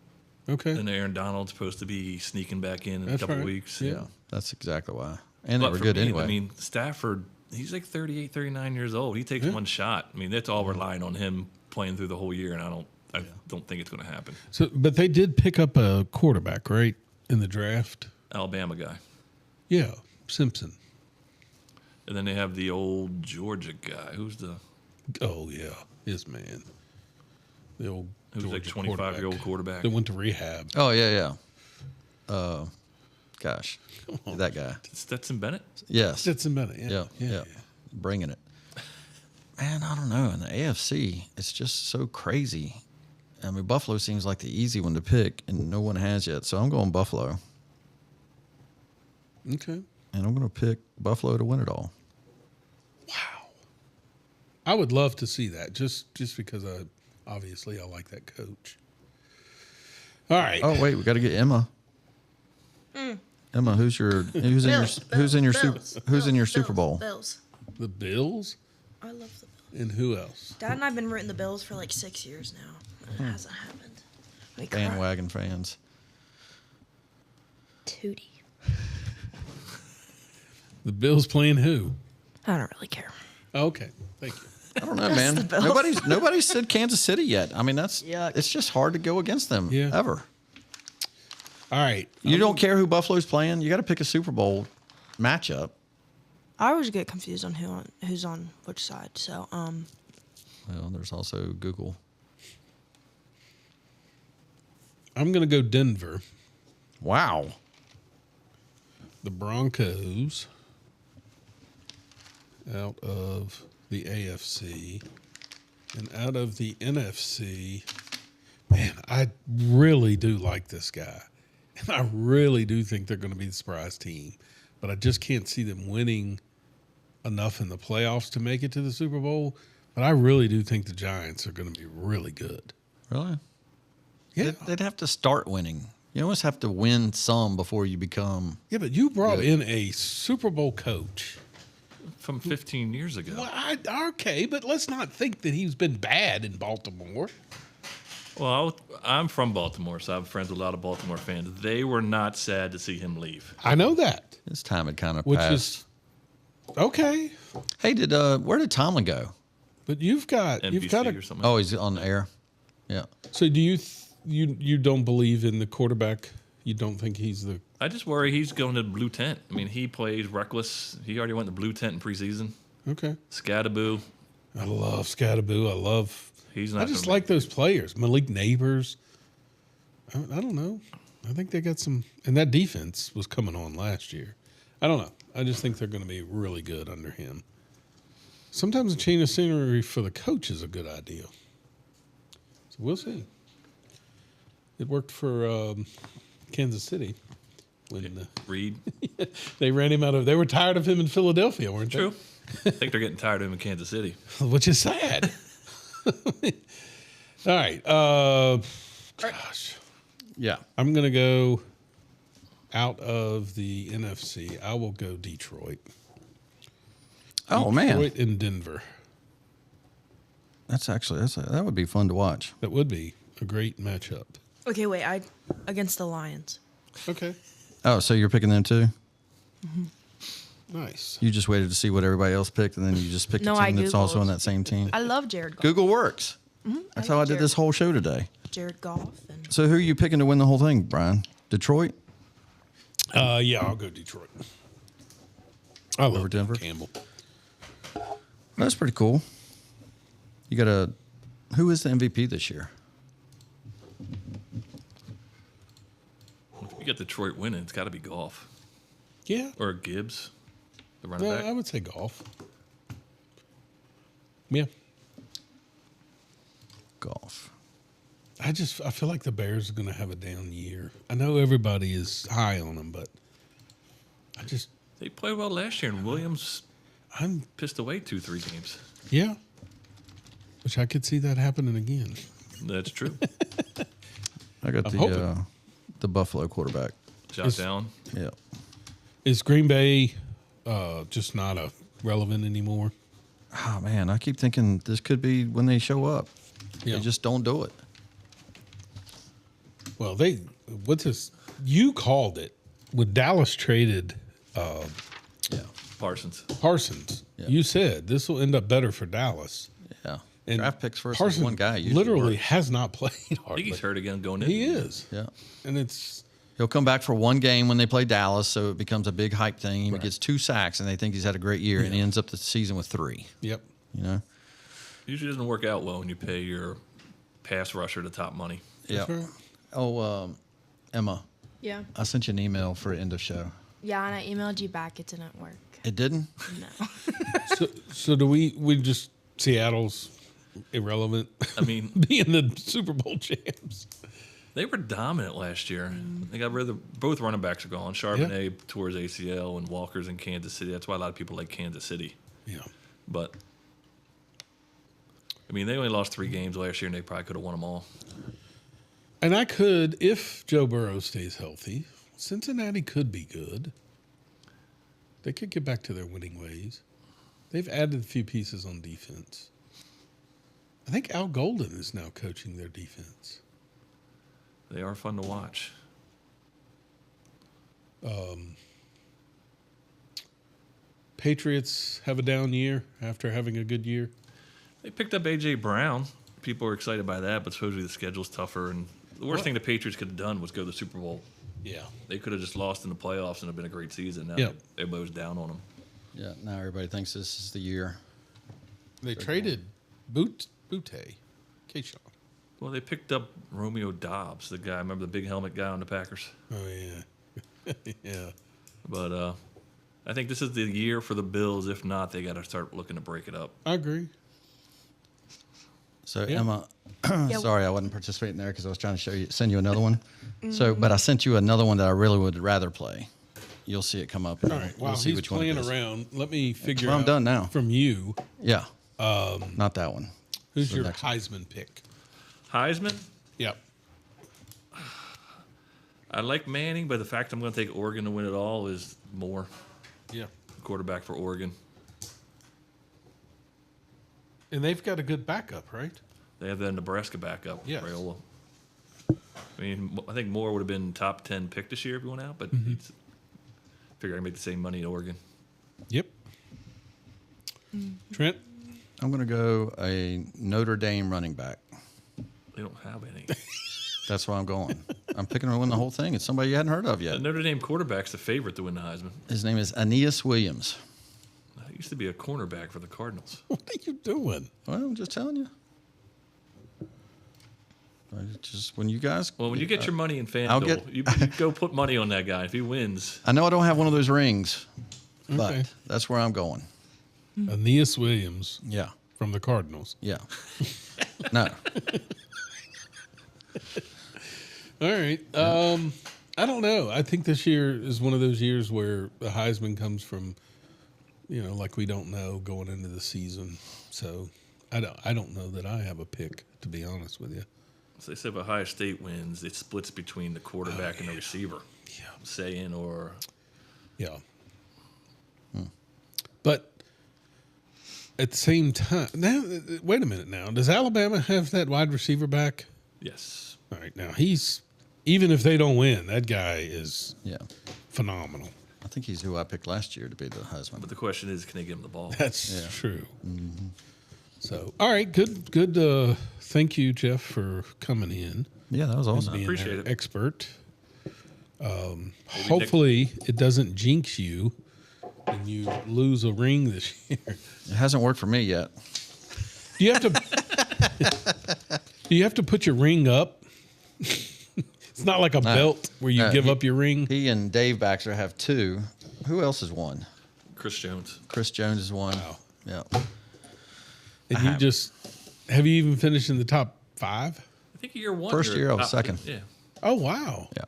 okay?
and Aaron Donald's supposed to be sneaking back in
That's
a couple
right.
weeks.
Yeah.
That's exactly why. And they
But
were
for
good
me,
anyway.
I mean, Stafford, he's like 38, 39 years old. He takes one shot. I mean, that's all relying on him playing through the whole year, and I don't think it's going to happen.
So, but they did pick up a quarterback, right, in the draft.
Alabama guy.
Yeah, Simpson.
And then they have the old Georgia guy. Who's
Oh yeah, his man. The old
like
Georgia
25-year-old quarterback?
that went to rehab.
Oh, yeah. Gosh, that guy.
Stetson Bennett?
Yes.
Stetson Bennett.
Yeah. Bringing it. Man, I don't know. In the AFC, it's just so crazy. I mean, Buffalo seems like the easy one to pick, and no one has yet. So I'm going Buffalo.
Okay.
And I'm going to pick Buffalo to win it all.
Wow. I would love to see that just because obviously I like that coach. All right.
Oh, wait, we got to get Emma. Emma, who's in your Super Bowl?
Bills.
The Bills
I love the Bills.
and who else?
Dad and I've been rooting the Bills for like 6 years now. And it hasn't happened. We cry.
Bandwagon fans.
Tootie.
The Bills playing who?
I don't really care.
Okay. Thank you.
I don't know, man.
the Bills.
Nobody's said Kansas City yet. I mean,
Yuck.
it's just hard to go against them
Yeah.
ever.
All right.
You don't care who Buffalo's playing. You got to pick a Super Bowl matchup.
I always get confused on who's on which side. So,
Well, there's also Google.
I'm going to go Denver.
Wow.
The Broncos out of the AFC and out of the NFC. Man, I really do like this guy. And I really do think they're going to be the surprise team. But I just can't see them winning enough in the playoffs to make it to the Super Bowl. But I really do think the Giants are going to be really good.
Really?
Yeah.
They'd have to start winning. You almost have to win some before you become.
Yeah, but you brought
Good.
in a Super Bowl coach.
From 15 years ago.
Well, okay, but let's not think that he's been bad in Baltimore.
Well, I'm from Baltimore, so I'm friends with a lot of Baltimore fans. They were not sad to see him leave.
I know that,
His time had kind of
which
passed.
is okay.
Hey, where did Tomlin go?
But you've got
NBC
a.
or something.
Oh, he's on the air. Yeah.
So do you don't believe in the quarterback? You don't think he's the
I just worry he's going to the blue tent. I mean, he plays reckless. He already went to blue tent in preseason.
okay?
Scattaboo.
I love Scattaboo.
He's not.
I just
gonna
like those players. Malik Neighbors. I don't know. I think they got some, and that defense was coming on last year. I don't know. I just think they're going to be really good under him. Sometimes a change of scenery for the coach is a good idea. So we'll see. It worked for Kansas City when
Reed.
they ran him out of. They were tired of him in Philadelphia, weren't they?
True. I think they're getting tired of him in Kansas City.
Which is sad. All right. Gosh.
Yeah.
I'm going to go out of the NFC. I will go Detroit.
Oh man,
Detroit and Denver.
that would be fun to watch.
That would be a great matchup.
Okay, wait. Against the Lions.
Okay.
Oh, so you're picking them too?
Nice.
You just waited to see what everybody else picked, and then you just picked
No,
a
I
team that's also
Googled.
on that same team.
I love Jared Goff.
Google works. That's how I did this whole show today.
Jared Goff. And
So who are you picking to win the whole thing, Brian? Detroit?
Yeah, I'll go Detroit. I love
Over Denver?
Campbell.
That's pretty cool. You got who is the MVP this year?
If you get Detroit winning, it's got to be Goff
Yeah.
or Gibbs, the running
No,
back.
I would say golf. Yeah.
Golf.
I feel like the Bears are going to have a down year. I know everybody is high on them, but
They played well last year, and Williams
I'm
pissed away 2-3 games.
yeah. Which I could see that happening again.
That's true.
I got
I'm hoping.
the Buffalo quarterback.
Josh Allen.
Yeah.
Is Green Bay just not relevant anymore?
Oh man, I keep thinking this could be when they show up.
Yeah.
They just don't do it.
Well, you called it when Dallas traded
Yeah.
Parsons.
Parsons.
Yeah.
You said this will end up better for Dallas.
Yeah.
And
Draft picks versus
Parsons
one guy. usually
literally
works.
has not played
I think
hardly.
he's hurt again going in.
He is.
Yeah.
And it's
He'll come back for one game when they play Dallas, so it becomes a big hype thing. He gets 2 sacks, and they think he's had a great year, and he ends up the season with 3.
yep.
You know?
Usually doesn't work out well when you pay your pass rusher the top money.
Yeah.
right.
Oh, Emma,
yeah.
I sent you an email for end of show.
Yeah, and I emailed you back. It didn't work.
It didn't?
No.
So do we just Seattle's irrelevant?
I mean,
being the Super Bowl champs.
they were dominant last year. They got rid of both running backs are gone. Charbonnet towards ACL and Walker's in Kansas City. That's why a lot of people like Kansas City.
Yeah.
But I mean, they only lost 3 games last year, and they probably could have won them all.
And I could, if Joe Burrow stays healthy, Cincinnati could be good. They could get back to their winning ways. They've added a few pieces on defense. I think Al Golden is now coaching their defense.
They are fun to watch.
Patriots have a down year after having a good year.
They picked up A.J. Brown. People are excited by that, but supposedly the schedule's tougher. And the worst thing the Patriots could have done was go to the Super Bowl.
Yeah.
They could have just lost in the playoffs and have been a great season. Now
Yep.
everybody's down on them.
Yeah, now everybody thinks this is the year.
They traded Butte, Keyshawn.
Well, they picked up Romeo Dobbs, the guy. Remember the big helmet guy on the Packers?
Oh, yeah. Yeah.
But I think this is the year for the Bills. If not, they got to start looking to break it up.
I agree.
So,
Yeah.
Emma,
Yeah.
sorry I wasn't participating there because I was trying to send you another one. But I sent you another one that I really would rather play. You'll see it come up.
All right. While
We'll see
he's
which one it
playing
is.
around, let me figure
Well, I'm
out
done now.
from you,
Yeah. Not that one.
who's
The
your
next
Heisman pick?
Heisman,
Yep.
I like Manning, but the fact I'm going to take Oregon to win it all is more.
Yeah.
Quarterback for Oregon.
And they've got a good backup, right?
They have the Nebraska backup,
Yes.
Raiola. I mean, I think Moore would have been top 10 pick this year if he went out, but he's figure I can make the same money at Oregon.
Yep. Trent?
I'm going to go a Notre Dame running back.
They don't have any.
That's where I'm going. I'm picking to win the whole thing. It's somebody you hadn't heard of
The
yet.
Notre Dame quarterback's the favorite to win the Heisman.
His name is Aeneas Williams.
He used to be a cornerback for the Cardinals.
What are you doing?
Well, I'm just telling you. Just when you guys.
Well, when you get your money in
I'll
FanDuel, you go put money on that guy. If he wins,
I know I don't have one of those rings,
Okay.
but that's where I'm going.
Aeneas Williams
Yeah.
from the Cardinals.
Yeah. No.
All right. I don't know. I think this year is one of those years where the Heisman comes from, like we don't know going into the season. So I don't know that I have a pick, to be honest with you.
so they said if Ohio State wins, it splits between the quarterback and the receiver.
Yeah.
Saying or
Yeah. But at the same time, now, wait a minute now. Does Alabama have that wide receiver back?
yes,
All right. Now, even if they don't win, that guy is
Yeah.
phenomenal.
I think he's who I picked last year to be the Heisman.
but the question is, can they give him the ball?
That's
Yeah.
true. So, all right. Good. Thank you, Geoff, for coming in.
Yeah, that was awesome.
Being
appreciate
our
it.
expert. Hopefully, it doesn't jinx you and you lose a ring this year.
It hasn't worked for me yet.
Do you have to? Do you have to put your ring up? It's not like a belt where you give up your ring.
He and Dave Baxter have two. Who else has won?
Chris Jones.
Chris Jones has won.
Wow.
Yeah.
And you have you even finished in the top 5?
I think year one.
First
you're
year I was
top
second.
10. Yeah.
Oh wow!
Yeah.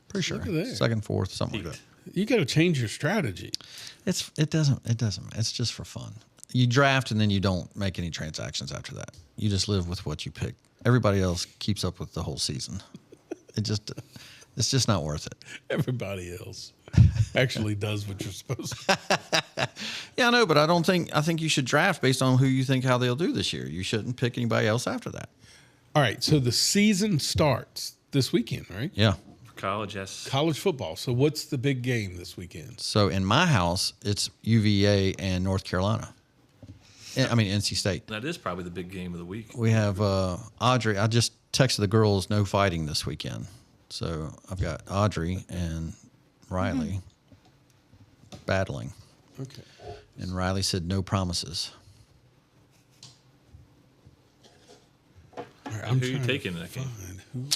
Pretty sure.
Look at that.
Second, fourth, something like that.
You got to change your strategy.
It doesn't. It's just for fun. You draft and then you don't make any transactions after that. You just live with what you pick. Everybody else keeps up with the whole season. It's just not worth it.
Everybody else actually does what you're supposed to.
Yeah, I know, but I think you should draft based on who you think how they'll do this year. You shouldn't pick anybody else after that.
All right, so the season starts this weekend, right?
Yeah.
For college, yes.
College football. So what's the big game this weekend?
So in my house, it's UVA and North Carolina. NC State.
That is probably the big game of the week.
We have Audrey. I just texted the girls, no fighting this weekend. So I've got Audrey and Riley battling.
Okay.
And Riley said no promises.
All right,
Who are you
trying to
taking in that game?
find who-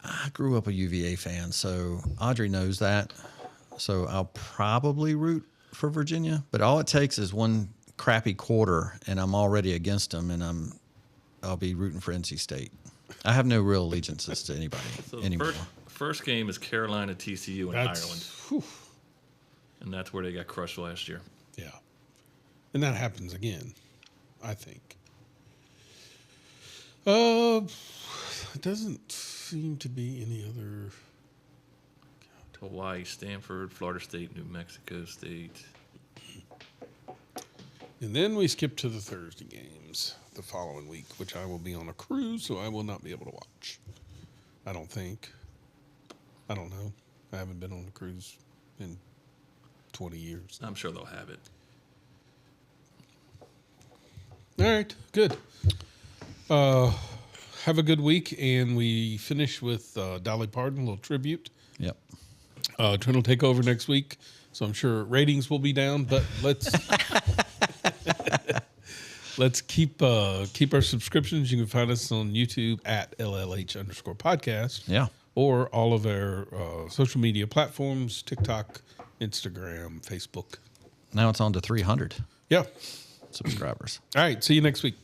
I grew up a UVA fan, so Audrey knows that. So I'll probably root for Virginia, but all it takes is one crappy quarter, and I'm already against them, and I'll be rooting for NC State. I have no real allegiances to anybody
So
anymore.
first game is Carolina TCU in
That's
Ireland,
whew,
and that's where they got crushed last year.
yeah, and that happens again, I think. It doesn't seem to be any other.
Hawaii, Stanford, Florida State, New Mexico State.
And then we skip to the Thursday games the following week, which I will be on a cruise, so I will not be able to watch. I don't think. I don't know. I haven't been on a cruise in 20 years.
I'm sure they'll have it.
All right, good. Have a good week, and we finish with Dolly Parton, a little tribute.
Yep.
Trent will take over next week, so I'm sure ratings will be down, but let's let's keep our subscriptions. You can find us on YouTube at LLH_podcast.
Yeah.
Or all of our social media platforms, TikTok, Instagram, Facebook.
Now it's on to 300
Yeah.
subscribers.
All right. See you next week.